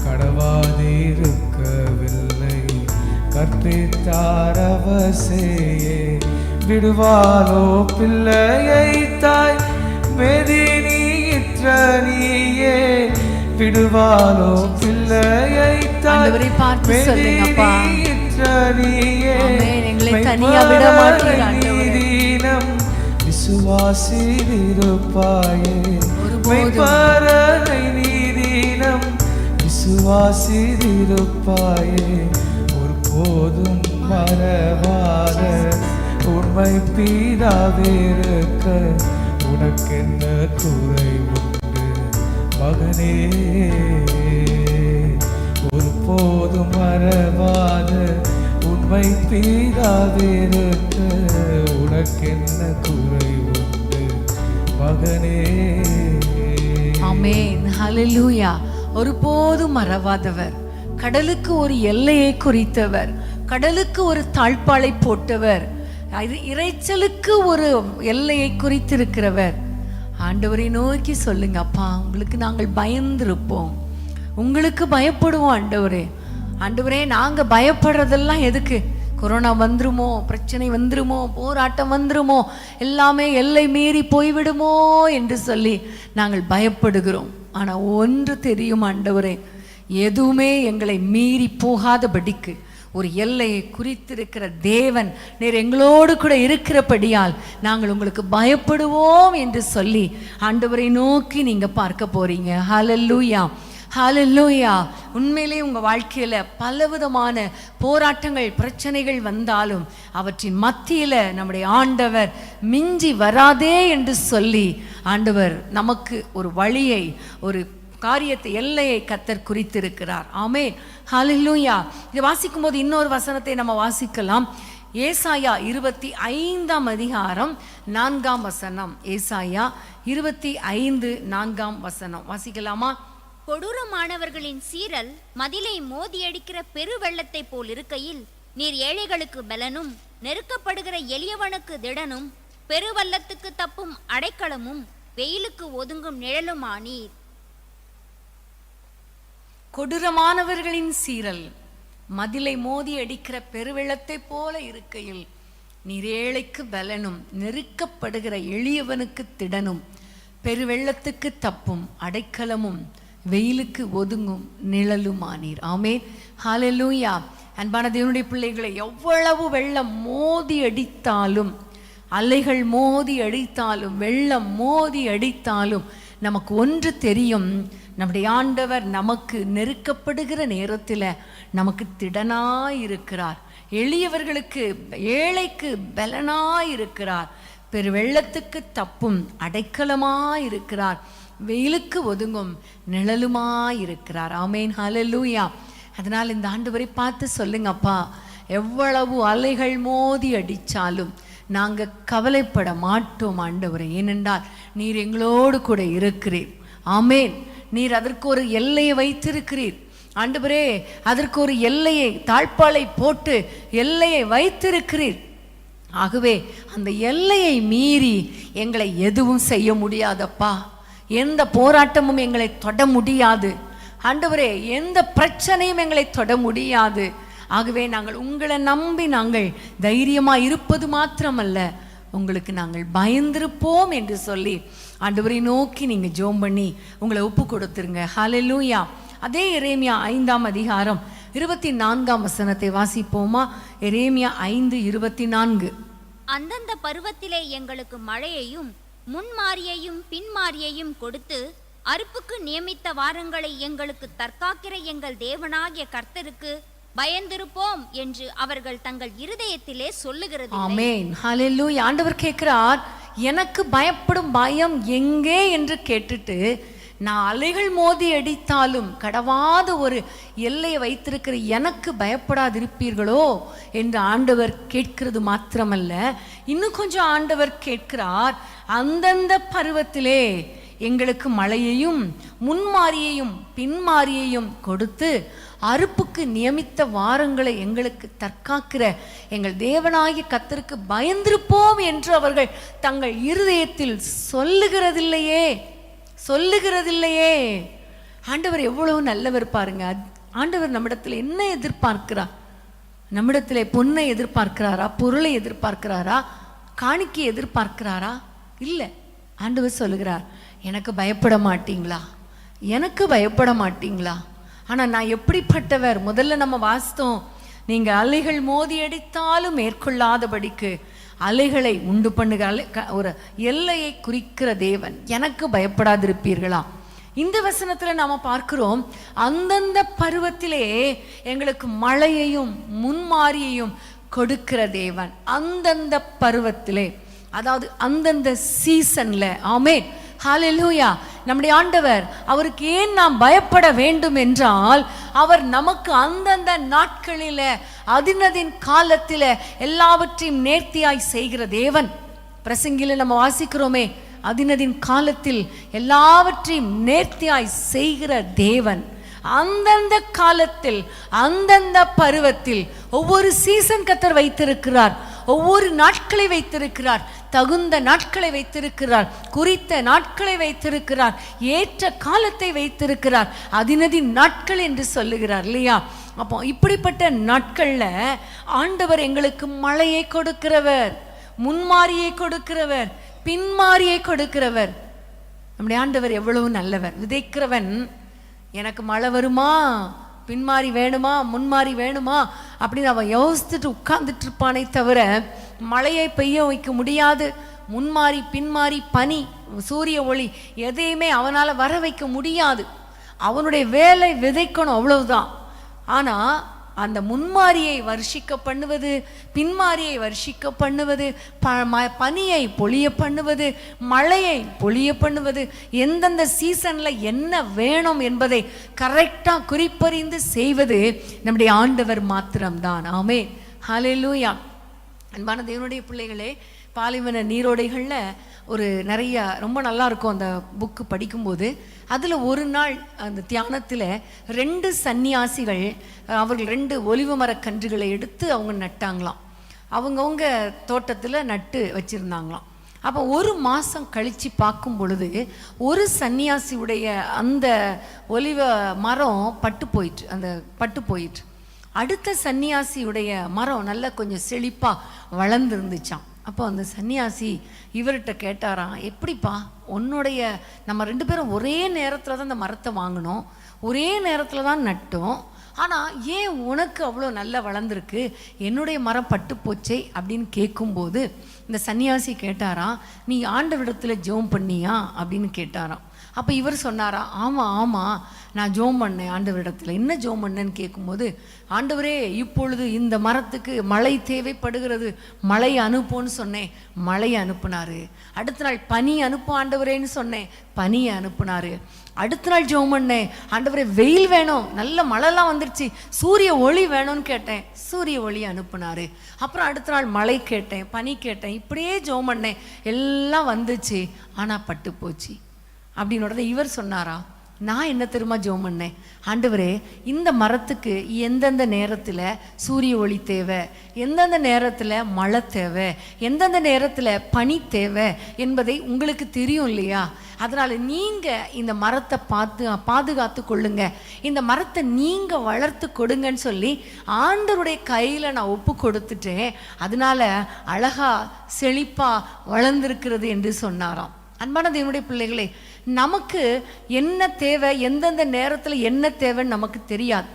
கடவாதிருக்கவில்லை கற்பித்தார் அவசியே. விடுவாலோ பிள்ளையை தாய், மெதினியிற்ற நீயே, விடுவாளோ பிள்ளையை ஆண்டவரை பார்த்து சொல்லுங்கப்பா. ஆமென். எங்களை தனியா விட மாட்டீங்க ஆண்டவரே. விசுவாசிருப்பாயே மெய்ப்பரனை நீதினம் விசுவாசிருப்பாயே ஒருபோதும் மறவாத உண்மை பிதாவிருக்க உனக்கென்ன குறை உண்டு மகனே ஒருபோதும் மறவாத உண்மை பிதாவிருக்க உனக்கென்ன குறை உண்டு மகனே. ஆமென். ஹல்லேலூயா. ஒருபோதும் மறவாதவர், கடலுக்கு ஒரு எல்லையை குறித்தவர், கடலுக்கு ஒரு தாழ்பாளை போட்டவர், இறைச்சலுக்கு ஒரு எல்லையை குறித்திருக்கிறவர். ஆண்டவரை நோக்கி சொல்லுங்க, அப்பா உங்களுக்கு நாங்கள் பயந்திருப்போம், உங்களுக்கு பயப்படுவோம். ஆண்டவரே, ஆண்டவரே நாங்க பயப்படுறதெல்லாம் எதுக்கு? கொரோனா வந்துருமோ, பிரச்சனை வந்துருமோ, போராட்டம் வந்துருமோ, எல்லாமே எல்லை மீறி போய்விடுமோ என்று சொல்லி நாங்கள் பயப்படுகிறோம். ஆனா ஒன்று தெரியும் ஆண்டவரே, எதுவுமே எங்களை மீறி போகாதபடிக்கு ஒரு எல்லையை குறித்திருக்கிற தேவன் நீர் எங்களோடு கூட இருக்கிறபடியால் நாங்கள் உங்களுக்கு பயப்படுவோம் என்று சொல்லி ஆண்டவரை நோக்கி நீங்க பார்க்க போறீங்க. ஹல்லேலூயா, ஹல்லேலூயா. உண்மையிலே உங்கள் வாழ்க்கையில் பலவிதமான போராட்டங்கள், பிரச்சனைகள் வந்தாலும் அவற்றின் மத்தியில் நம்முடைய ஆண்டவர் மிஞ்சி வராதே என்று சொல்லி ஆண்டவர் நமக்கு ஒரு வழியை, ஒரு காரியத்தை, எல்லையை கர்த்தர் குறித்திருக்கிறார். ஆமென். ஹல்லேலூயா. இதை வாசிக்கும் போது இன்னொரு வசனத்தை நம்ம வாசிக்கலாம். ஏசாயா 25ஆம் அதிகாரம் 4ஆம் வசனம். ஏசாயா 25:4 வாசிக்கலாமா? கொடூரமானவர்களின் சீரல் மதிலை மோதியடிக்கிற பெருவெள்ளத்தை போல் இருக்கையில் நீர் ஏழைகளுக்கு பலனும் நெருக்கப்படுகிற எளியவனுக்கு திடனும் பெருவெள்ளத்துக்கு தப்பும் அடைக்கலமும் வெயிலுக்கு ஒதுங்கும் நிழலுமானீர். கொடூரமானவர்களின் சீரல் மதிலை மோதி அடிக்கிற பெருவெள்ளத்தை போல இருக்கையில் நீர் ஏழைக்கு பலனும் நெருக்கப்படுகிற எளியவனுக்கு திடனும் பெருவெள்ளத்துக்கு தப்பும் அடைக்கலமும் வெயிலுக்கு ஒதுங்கும் நிழலுமானீர். ஆமென். ஹல்லேலூயா. அன்பான தேவனுடைய பிள்ளைகளை, எவ்வளவு வெள்ளம் மோதி அடித்தாலும், அலைகள் மோதி அடித்தாலும், வெள்ளம் மோதி அடித்தாலும் நமக்கு ஒன்று தெரியும், நம்முடைய ஆண்டவர் நமக்கு நெருக்கப்படுகிற நேரத்தில் நமக்கு திடனாயிருக்கிறார். எளியவர்களுக்கு, ஏழைக்கு பலனாயிருக்கிறார். பெருவெள்ளத்துக்கு தப்பும் அடைக்கலமாயிருக்கிறார். வெயிலுக்கு ஒதுங்கும் நிழலுமாயிருக்கிறார். ஆமென். ஹல்லேலூயா. அதனால் இந்த ஆண்டவரை பார்த்து சொல்லுங்கப்பா, எவ்வளவு அலைகள் மோதி அடித்தாலும் நாங்கள் கவலைப்பட மாட்டோம் ஆண்டவரே. ஏனென்றால் நீர் எங்களோடு கூட இருக்கிறீர். ஆமென். நீர் அதற்கு ஒரு எல்லையை வைத்திருக்கிறீர் ஆண்டவரே. அதற்கு ஒரு எல்லையை, தாழ்பாளை போட்டு எல்லையை வைத்திருக்கிறீர். ஆகவே அந்த எல்லையை மீறி எங்களை எதுவும் செய்ய முடியாதப்பா. எந்த போராட்டமும் எங்களை தொட முடியாது ஆண்டவரே. எந்த பிரச்சனையும் எங்களை தொட முடியாது. ஆகவே நாங்கள் உங்களை நம்பி நாங்கள் தைரியமாக இருப்பது மாத்திரமல்ல, உங்களுக்கு நாங்கள் பயந்திருப்போம் என்று சொல்லி ஆண்டவரை நோக்கி நீங்கள் ஜெபம் பண்ணி உங்களை ஒப்பு கொடுத்துருங்க. ஹல்லேலூயா. அதே எரேமியா 5ஆம் அதிகாரம் 24 வாசிப்போமா? எரேமியா 5:24. அந்தந்த பருவத்திலே எங்களுக்கு மழையையும் முன்மாரியையும் பின்மாரியையும் கொடுத்து அறுப்புக்கு நியமித்த வாரங்களை எங்களுக்கு தற்காக்கிற எங்கள் தேவனாகிய கர்த்தருக்கு பயந்திருப்போம் என்று அவர்கள் தங்கள் இருதயத்திலே சொல்லுகிறது. ஆமென். ஹல்லேலூயா. ஆண்டவர் கேட்கிறார், எனக்கு பயப்படும் பயம் எங்கே என்று கேட்டுட்டு, நான் அலைகள் மோதி அடித்தாலும் கடவாத ஒரு எல்லையை வைத்திருக்கிற எனக்கு பயப்படாதிருப்பீர்களோ என்று ஆண்டவர் கேட்கிறது மாத்திரமல்ல, இன்னும் கொஞ்சம் ஆண்டவர் கேட்கிறார், அந்தந்த பருவத்திலே எங்களுக்கு மழையையும் முன்மாரியையும் பின்மாரியையும் கொடுத்து அறுப்புக்கு நியமித்த வாரங்களை எங்களுக்கு தற்காக்கிற எங்கள் தேவனாகிய கர்த்தருக்கு பயந்திருப்போம் என்று அவர்கள் தங்கள் இருதயத்தில் சொல்லுகிறதில்லையே. ஆண்டவர் எவ்வளவு நல்லவர் பாருங்க. ஆண்டவர் நம்மிடத்தில் என்ன எதிர்பார்க்கிறார்? நம்மிடத்தில் பொன்னை எதிர்பார்க்கிறாரா? பொருளை எதிர்பார்க்கிறாரா? காணிக்கை எதிர்பார்க்கிறாரா? இல்லை. ஆண்டவர் சொல்லுகிறார், எனக்கு பயப்பட மாட்டீங்களா? எனக்கு பயப்பட மாட்டீங்களா? ஆனால் நான் எப்படிப்பட்டவர்? முதல்ல நம்ம வாசித்தோம், நீங்கள் அலைகள் மோதி அடித்தாலும் மேற்கொள்ளாதபடிக்கு அலைகளை உண்டு பண்ணுகிற ஒரு எல்லையை குறிக்கிற தேவன், எனக்கு பயப்படாதிருப்பீர்களா? இந்த வசனத்தில் நாம் பார்க்கிறோம், அந்தந்த பருவத்திலே எங்களுக்கு மழையையும் முன்மாரியையும் கொடுக்கிற தேவன். அந்தந்த பருவத்திலே, அதாவது அந்தந்த சீசன்ல. ஆமென், ஹல்லேலூயா. நம்முடைய ஆண்டவர், அவருக்கு ஏன் நாம் பயப்பட வேண்டும் என்றால், அவர் நமக்கு அந்தந்த நாட்களில் அதினதின் காலத்தில் எல்லாவற்றையும் நேர்த்தியாய் செய்கிற தேவன். பிரசங்கில நம்ம வாசிக்கிறோமே, அதினதின் காலத்தில் எல்லாவற்றையும் நேர்த்தியாய் செய்கிற தேவன். அந்தந்த காலத்தில் அந்தந்த பருவத்தில் ஒவ்வொரு சீசன் கர்த்தர் வைத்திருக்கிறார். ஒவ்வொரு நாட்களை வைத்திருக்கிறார், தகுந்த நாட்களை வைத்திருக்கிறார், குறித்த நாட்களை வைத்திருக்கிறார், ஏற்ற காலத்தை வைத்திருக்கிறார். அதினதின் நாட்கள் என்று சொல்லுகிறார் இல்லையா? அப்போ இப்படிப்பட்ட நாட்கள்ல ஆண்டவர் எங்களுக்கு மழையை கொடுக்கிறவர், முன்மாரியை கொடுக்கிறவர், பின்மாரியை கொடுக்கிறவர். நம்முடைய ஆண்டவர் எவ்வளவு நல்லவர். விதைக்கிறவன் எனக்கு மழை வருமா, பின்மாரி வேணுமா, முன்மாரி வேணுமா அப்படின்னு அவன் யோசிச்சுட்டு உட்கார்ந்துட்டு இருப்பானே தவிர மழையை பெய்ய வைக்க முடியாது. முன்மாரி பின்மாரி பனி சூரிய ஒளி எதையுமே அவனால் வர வைக்க முடியாது. அவனுடைய வேலை விதைக்கணும், அவ்வளவுதான். ஆனால் அந்த முன்மாரியை வர்ஷிக்க பண்ணுவது, பின்மாரியை வர்ஷிக்க பண்ணுவது, பனியை பொழிய பண்ணுவது, மழையை பொழிய பண்ணுவது, எந்தெந்த சீசனில் என்ன வேணும் என்பதை கரெக்டாக குறிப்பறிந்து செய்வது நம்முடைய ஆண்டவர் மாத்திரம்தான். ஆமென், ஹல்லேலூயா. அன்பான தேவனுடைய பிள்ளைகளே, பாலைவன நீரோடைகளில் ஒரு நிறைய ரொம்ப நல்லா இருக்கும் அந்த புக்கு படிக்கும்போது. அதில் ஒரு நாள் அந்த தியானத்தில் 2 சன்னியாசிகள் அவர்கள் 2 ஒலிவ மரக்கன்றுகளை எடுத்து அவங்க நட்டாங்களாம். அவங்கவுங்க தோட்டத்தில் நட்டு வச்சுருந்தாங்களாம். அப்போ 1 மாதம் கழித்து பார்க்கும் பொழுது ஒரு சன்னியாசியுடைய அந்த ஒலிவ மரம் பட்டு போயிட்டு அடுத்த சன்னியாசியுடைய மரம் நல்லா கொஞ்சம் செழிப்பாக வளர்ந்துருந்துச்சான். அப்போ அந்த சன்னியாசி இவர்கிட்ட கேட்டாராம், எப்படிப்பா உன்னுடைய, நம்ம 2 பேரும் ஒரே நேரத்தில் தான் அந்த மரத்தை வாங்கினோம், ஒரே நேரத்தில் தான் நட்டோம், ஆனால் ஏன் உனக்கு அவ்வளோ நல்லா வளர்ந்துருக்கு, என்னுடைய மரம் பட்டு போச்சே அப்படின்னு கேட்கும்போது இந்த சன்னியாசி கேட்டாராம், நீ ஆண்டவரிடத்தில் ஜெபம் பண்ணியா அப்படின்னு கேட்டாராம். அப்போ இவர் சொன்னாரா, ஆமாம் நான் ஜெபம் பண்ணேன் ஆண்டவரிடத்தில். என்ன ஜெபம் பண்ணேன்னு கேட்கும்போது, ஆண்டவரே இப்பொழுது இந்த மரத்துக்கு மழை தேவைப்படுகிறது, மழை அனுப்புன்னு சொன்னேன், மழையை அனுப்புனாரு. அடுத்த நாள் பனி அனுப்பும் ஆண்டவரேன்னு சொன்னேன், பனியை அனுப்புனாரு. அடுத்த நாள் ஜெபம் பண்ணேன், ஆண்டவரே வெயில் வேணும், நல்ல மழைலாம் வந்துருச்சு, சூரிய ஒளி வேணும்னு கேட்டேன், சூரிய ஒளி அனுப்புனாரு. அப்புறம் அடுத்த நாள் மழை கேட்டேன், பனி கேட்டேன், இப்படியே ஜெபம் பண்ணேன், எல்லாம் வந்துச்சு, ஆனால் பட்டு போச்சு அப்படின்னு இவர் சொன்னாரா, நான் என்ன தெரியுமா ஜெபம் பண்ணேன், ஆண்டவரே இந்த மரத்துக்கு எந்தெந்த நேரத்தில் சூரிய ஒளி தேவை, எந்தெந்த நேரத்தில் மழை தேவை, எந்தெந்த நேரத்தில் பனி தேவை என்பதை உங்களுக்கு தெரியும் இல்லையா? அதனால் நீங்கள் இந்த மரத்தை பாதுகாத்து கொள்ளுங்க, இந்த மரத்தை நீங்கள் வளர்த்து கொடுங்கன்னு சொல்லி ஆண்டவருடைய கையில் நான் ஒப்பு கொடுத்துட்டேன், அதனால அழகா செழிப்பாக வளர்ந்துருக்கிறது என்று சொன்னாராம். அன்பான தேவனுடைய பிள்ளைகளே, நமக்கு என்ன தேவை, எந்தெந்த நேரத்தில் என்ன தேவைன்னு நமக்கு தெரியாது.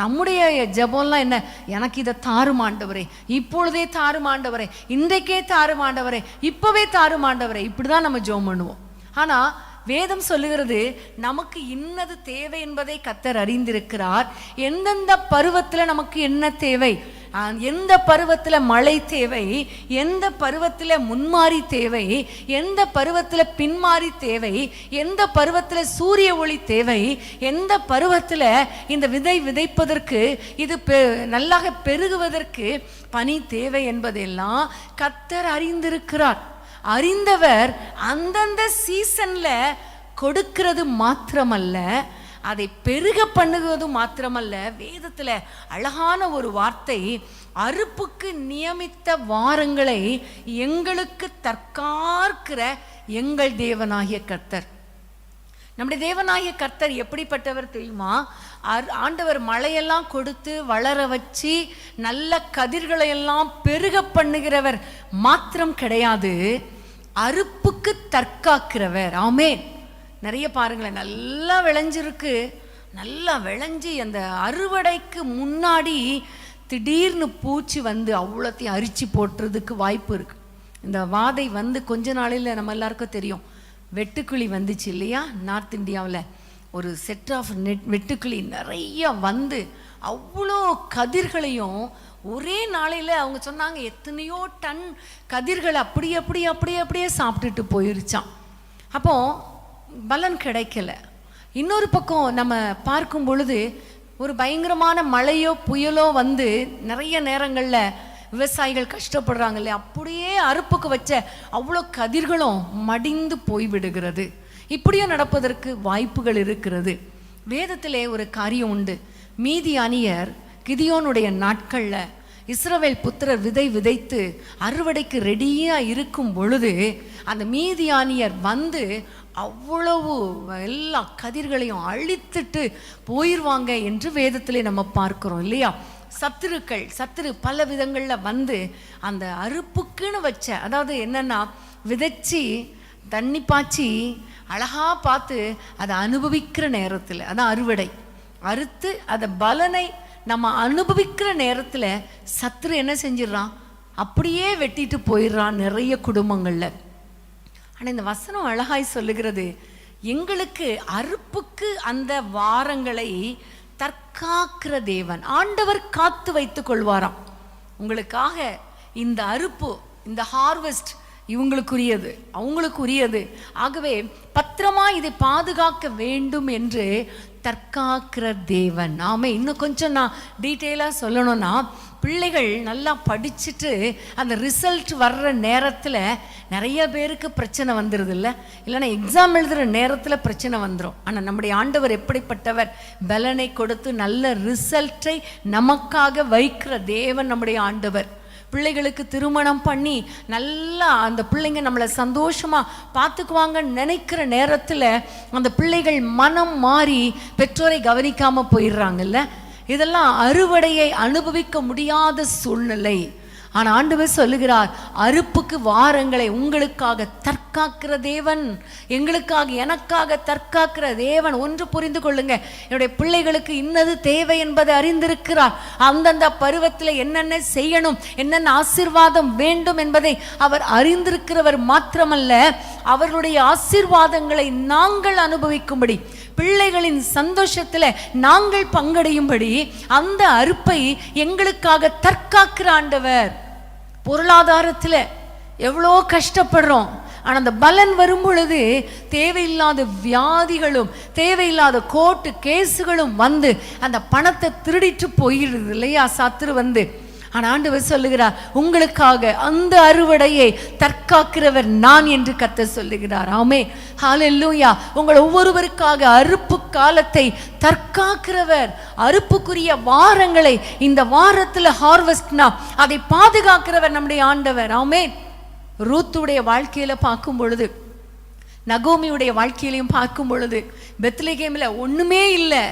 நம்முடைய ஜெபம்லாம் என்ன, எனக்கு இதை தாருமாண்டவரே, இப்பொழுதே தாருமாண்டவரே, இன்றைக்கே தாருமாண்டவரே, இப்போவே தாருமாண்டவரே, இப்படி தான் நம்ம ஜெபம் பண்ணுவோம். ஆனால் வேதம் சொல்லுகிறது, நமக்கு இன்னது தேவை என்பதை கர்த்தர் அறிந்திருக்கிறார். எந்தெந்த பருவத்தில் நமக்கு என்ன தேவை, எந்த பருவத்தில் மழை தேவை, எந்த பருவத்தில் முன்மாரி தேவை, எந்த பருவத்தில் பின்மாரி தேவை, எந்த பருவத்தில் சூரிய ஒளி தேவை, எந்த பருவத்தில் இந்த விதை விதைப்பதற்கு இது நல்லாக பெருகுவதற்கு பனி தேவை என்பதெல்லாம் கர்த்தர் அறிந்திருக்கிறார். அறிந்தவர் அந்தந்த சீசன்ல கொடுக்கிறது மாத்திரமல்ல, அதை பெருக பண்ணுவது மாத்திரமல்ல. வேதத்தில் அழகான ஒரு வார்த்தை, அறுப்புக்கு நியமித்த வாரங்களை எங்களுக்கு தற்காக்கிற எங்கள் தேவனாகிய கர்த்தர். நம்முடைய தேவனாகிய கர்த்தர் எப்படிப்பட்டவர் தெரியுமா? ஆண்டவர் மழையெல்லாம் கொடுத்து வளர வச்சு நல்ல கதிர்களை எல்லாம் பெருக பண்ணுகிறவர் மாத்திரம் கிடையாது, அறுப்புக்கு தற்காக்கிறவர். ஆமென். நிறைய பாருங்களேன், நல்லா விளைஞ்சிருக்கு, நல்லா விளைஞ்சி அந்த அறுவடைக்கு முன்னாடி திடீர்னு பூச்சி வந்து அவ்வளோத்தையும் அரிச்சு போட்டுறதுக்கு வாய்ப்பு இருக்குது. இந்த வாதை வந்து கொஞ்ச நாளையில் நம்ம எல்லாருக்கும் தெரியும், வெட்டுக்கிளி வந்துச்சு இல்லையா? நார்த் இந்தியாவில் ஒரு செட் ஆஃப் வெட்டுக்கிளி நிறைய வந்து அவ்வளோ கதிர்களையும் ஒரே நாளையில் அவங்க சொன்னாங்க எத்தனையோ டன் கதிர்களை அப்படியே சாப்பிட்டுட்டு போயிருச்சான். அப்போ பலன் கிடைக்கல. இன்னொரு பக்கம் நம்ம பார்க்கும் பொழுது ஒரு பயங்கரமான மழையோ புயலோ வந்து நிறைய நேரங்களில் விவசாயிகள் கஷ்டப்படுறாங்க இல்லையா? அப்படியே அறுப்புக்கு வச்ச அவ்வளோ கதிர்களும் மடிந்து போய்விடுகிறது. இப்படியும் நடப்பதற்கு வாய்ப்புகள் இருக்கிறது. வேதத்திலே ஒரு காரியம் உண்டு. மீதியானியர் கிதியோனுடைய நாட்களில் இஸ்ரவேல் புத்திரர் விதை விதைத்து அறுவடைக்கு ரெடியாக இருக்கும் பொழுது அந்த மீதியானியர் வந்து அவ்வளவு எல்லா கதிர்களையும் அழித்துட்டு போயிடுவாங்க என்று வேதத்திலே நம்ம பார்க்கிறோம் இல்லையா? சத்துரு பல விதங்களில் வந்து அந்த அறுப்புக்குன்னு வச்ச, அதாவது என்னன்னா விதைச்சி தண்ணி பாய்ச்சி அழகா பார்த்து அதை அனுபவிக்கிற நேரத்தில், அதான் அறுவடை, அறுத்து அதை பலனை நம்ம அனுபவிக்கிற நேரத்தில் சத்துரு என்ன செஞ்சிடறான், அப்படியே வெட்டிட்டு போயிடுறான் நிறைய குடும்பங்களில். ஆனால் இந்த வசனம் அழகாய் சொல்லுகிறது, எங்களுக்கு அறுப்புக்கு அந்த வாரங்களை தற்காக்கிற தேவன் ஆண்டவர் காத்து வைத்து கொள்வாராம். உங்களுக்காக இந்த அறுப்பு, இந்த ஹார்வெஸ்ட் இவங்களுக்குரியது, அவங்களுக்குரியது. ஆகவே பத்திரமா இதை பாதுகாக்க வேண்டும் என்று தற்காக்கிற தேவன். ஆமே. இன்னும் கொஞ்சம் நான் டீட்டெயிலாக சொல்லணும்னா, பிள்ளைகள் நல்லா படிச்சுட்டு அந்த ரிசல்ட் வர்ற நேரத்தில் நிறைய பேருக்கு பிரச்சனை வந்துடுது இல்லை? இல்லைன்னா எக்ஸாம் எழுதுகிற நேரத்தில் பிரச்சனை வந்துடும். ஆனால் நம்முடைய ஆண்டவர் எப்படிப்பட்டவர்? பலனை கொடுத்து நல்ல ரிசல்ட்டை நமக்காக வைக்கிற தேவன் நம்முடைய ஆண்டவர். பிள்ளைகளுக்கு திருமணம் பண்ணி நல்லா அந்த பிள்ளைங்க நம்மளை சந்தோஷமாக பார்த்துக்குவாங்கன்னு நினைக்கிற நேரத்தில் அந்த பிள்ளைகள் மனம் மாறி பெற்றோரை கவனிக்காமல் போயிடுறாங்கல்ல. இதெல்லாம் அறுவடையை அனுபவிக்க முடியாத சூழ்நிலை. ஆனால் ஆண்டவர் சொல்லுகிறார், அறுப்புக்கு வாரங்களை உங்களுக்காக தற்காக்கிற தேவன், எங்களுக்காக எனக்காக தற்காக்கிற தேவன். ஒன்று புரிந்து கொள்ளுங்க, என்னுடைய பிள்ளைகளுக்கு இன்னது தேவை என்பதை அறிந்திருக்கிறார். அந்தந்த பருவத்தில் என்னென்ன செய்யணும், என்னென்ன ஆசீர்வாதம் வேண்டும் என்பதை அவர் அறிந்திருக்கிறவர் மாத்திரமல்ல, அவர்களுடைய ஆசீர்வாதங்களை நாங்கள் அனுபவிக்கும்படி, பிள்ளைகளின் சந்தோஷத்தில் நாங்கள் பங்கடையும்படி அந்த அறுப்பை எங்களுக்காக தற்காக்கிற ஆண்டவர். பொருளாதாரத்தில் எவ்வளோ கஷ்டப்படுறோம், ஆனால் அந்த பலன் வரும் பொழுது தேவையில்லாத வியாதிகளும் தேவையில்லாத கோர்ட்டு கேஸுகளும் வந்து அந்த பணத்தை திருடிட்டு போயிடுது இல்லையா சத்துரு வந்து. ஆனால் ஆண்டவர் சொல்லுகிறார், உங்களுக்காக அந்த அறுவடையை தற்காக்கிறவர் நான் என்று கர்த்தர் சொல்லுகிறார். ஆமே, ஹல்லேலூயா. உங்கள் ஒவ்வொருவருக்காக அறுப்பு காலத்தை தற்காக்கிறவர், அறுப்புக்குரிய வாரங்களை இந்த வாரத்தில் ஹார்வெஸ்ட்னா அதை பாதுகாக்கிறவர் நம்முடைய ஆண்டவர். ஆமே. ரூத்துடைய வாழ்க்கையில பார்க்கும் பொழுது, நகோமியுடைய வாழ்க்கையிலையும் பார்க்கும் பொழுது, பெத்லகேமில் ஒண்ணுமே இல்லை,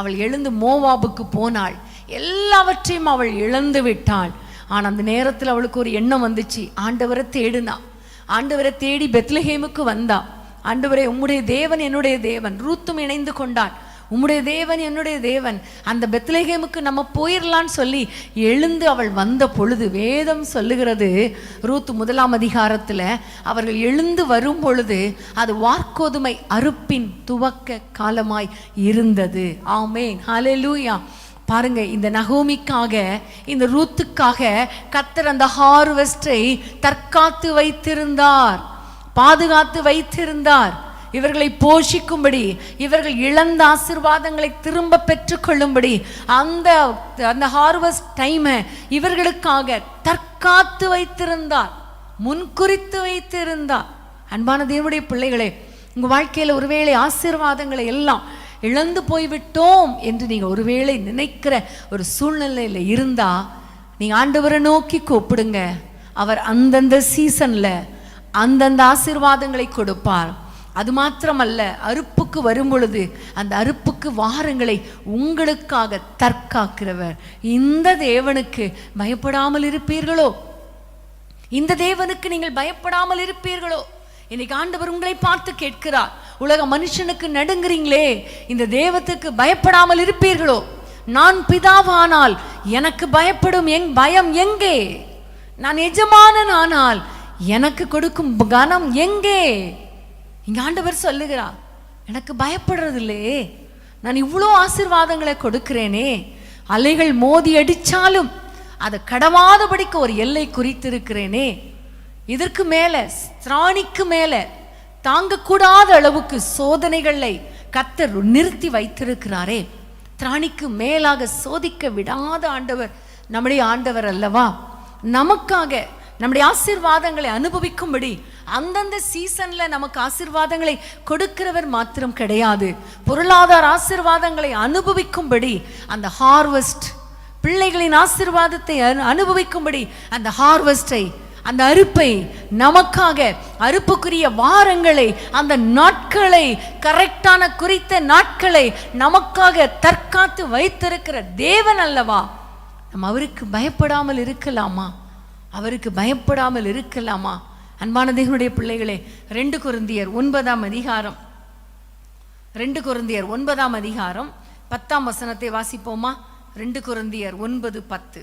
அவள் எழுந்து மோவாபுக்கு போனாள். எல்லாவற்றையும் அவள் இழந்து விட்டாள். ஆனால் அந்த நேரத்தில் அவளுக்கு ஒரு எண்ணம் வந்துச்சு, ஆண்டவரை தேடினா. ஆண்டவரை தேடி பெத்லகேமுக்கு வந்தா. ஆண்டவரே, உம்முடைய தேவன் என்னுடைய தேவன். ரூத்தும் இணைந்து கொண்டாள், உம்முடைய தேவன் என்னுடைய தேவன், அந்த பெத்லகேமுக்கு நம்ம போயிடலான்னு சொல்லி எழுந்து அவள் வந்த பொழுது வேதம் சொல்லுகிறது, ரூத் 1ஆம் அதிகாரத்தில் அவர்கள் எழுந்து வரும் பொழுது அது வார்கோதுமை அறுப்பின் துவக்க காலமாய் இருந்தது. ஆமென், ஹல்லேலூயா. பாருங்க, இந்த நகோமிக்காக, இந்த ரூத்துக்காக கர்த்தர் அந்த ஹார்வெஸ்டை தற்காத்து வைத்திருந்தார், பாதுகாத்து வைத்திருந்தார். இவர்களை போஷிக்கும்படி, இவர்கள் இழந்த ஆசீர்வாதங்களை திரும்ப பெற்றுக்கொள்ளும்படி அந்த ஹார்வெஸ்ட் டைமை இவர்களுக்காக தற்காத்து வைத்திருந்தார், முன்குறித்து வைத்திருந்தார். அன்பான தேவனுடைய பிள்ளைகளே, உங்கள் வாழ்க்கையில் ஒருவேளை ஆசீர்வாதங்களை எல்லாம் இழந்து போய்விட்டோம் என்று நீங்கள் ஒருவேளை நினைக்கிற ஒரு சூழ்நிலையில் இருந்தால், நீங்கள் ஆண்டவரை நோக்கி கூப்பிடுங்க. அவர் அந்தந்த சீசனில் அந்தந்த ஆசீர்வாதங்களை கொடுப்பார். அது மாத்திரமல்ல, அறுப்புக்கு வரும் பொழுது அந்த அறுப்புக்கு வாரங்களை உங்களுக்காக தற்காக்கிறவர். இந்த தேவனுக்கு பயப்படாமல் இருப்பீர்களோ? இந்த தேவனுக்கு நீங்கள் பயப்படாமல் இருப்பீர்களோ? இன்னைக்கு ஆண்டவர் உங்களை பார்த்து கேட்கிறார், உலக மனுஷனுக்கு நடுங்குறீங்களே, இந்த தேவத்துக்கு பயப்படாமல் இருப்பீர்களோ? நான் பிதாவானால் எனக்கு பயப்படும் பயம் எங்கே? நான் எஜமானன் ஆனால் எனக்கு கொடுக்கும் கனம் எங்கே? இங்க ஆண்டவர் சொல்லுகிறார், எனக்கு பயப்படுறதில்லையே, நான் இவ்வளோ ஆசீர்வாதங்களை கொடுக்கிறேனே, அலைகள் மோதி அடிச்சாலும் அதை கடவாதபடிக்கு ஒரு எல்லை குறித்திருக்கிறேனே, இதற்கு மேல திராணிக்கு மேல தாங்கக்கூடாத அளவுக்கு சோதனைகளை கர்த்தர் நிறுத்தி வைத்திருக்கிறாரே. திராணிக்கு மேலாக சோதிக்க விடாத ஆண்டவர் நம்முடைய ஆண்டவர் அல்லவா? நமக்காக நம்முடைய ஆசீர்வாதங்களை அனுபவிக்கும்படி அந்தந்த சீசன்ல நமக்கு ஆசீர்வாதங்களை கொடுக்கிறவர் மாத்திரம் கிடையாது, பொருளாதார ஆசீர்வாதங்களை அனுபவிக்கும்படி அந்த ஹார்வெஸ்ட், பிள்ளைகளின் ஆசீர்வாதத்தை அனுபவிக்கும்படி அந்த ஹார்வெஸ்டை, அந்த அறுப்பை நமக்காக, அறுப்புக்குரிய வாரங்களை, அந்த நாட்களை, கரெக்டான குறித்த நாட்களை நமக்காக தற்காத்து வைத்திருக்கிற தேவன் அல்லவா? நம்ம அவருக்கு பயப்படாமல் இருக்கலாமா? அவருக்கு பயப்படாமல் இருக்கலாமா? அன்பான தேவனுடைய பிள்ளைகளே, 2 கொரிந்தியர் 9ஆம் அதிகாரம் 10ஆம் வசனத்தை வாசிப்போமா? 2 கொரிந்தியர் 9:10.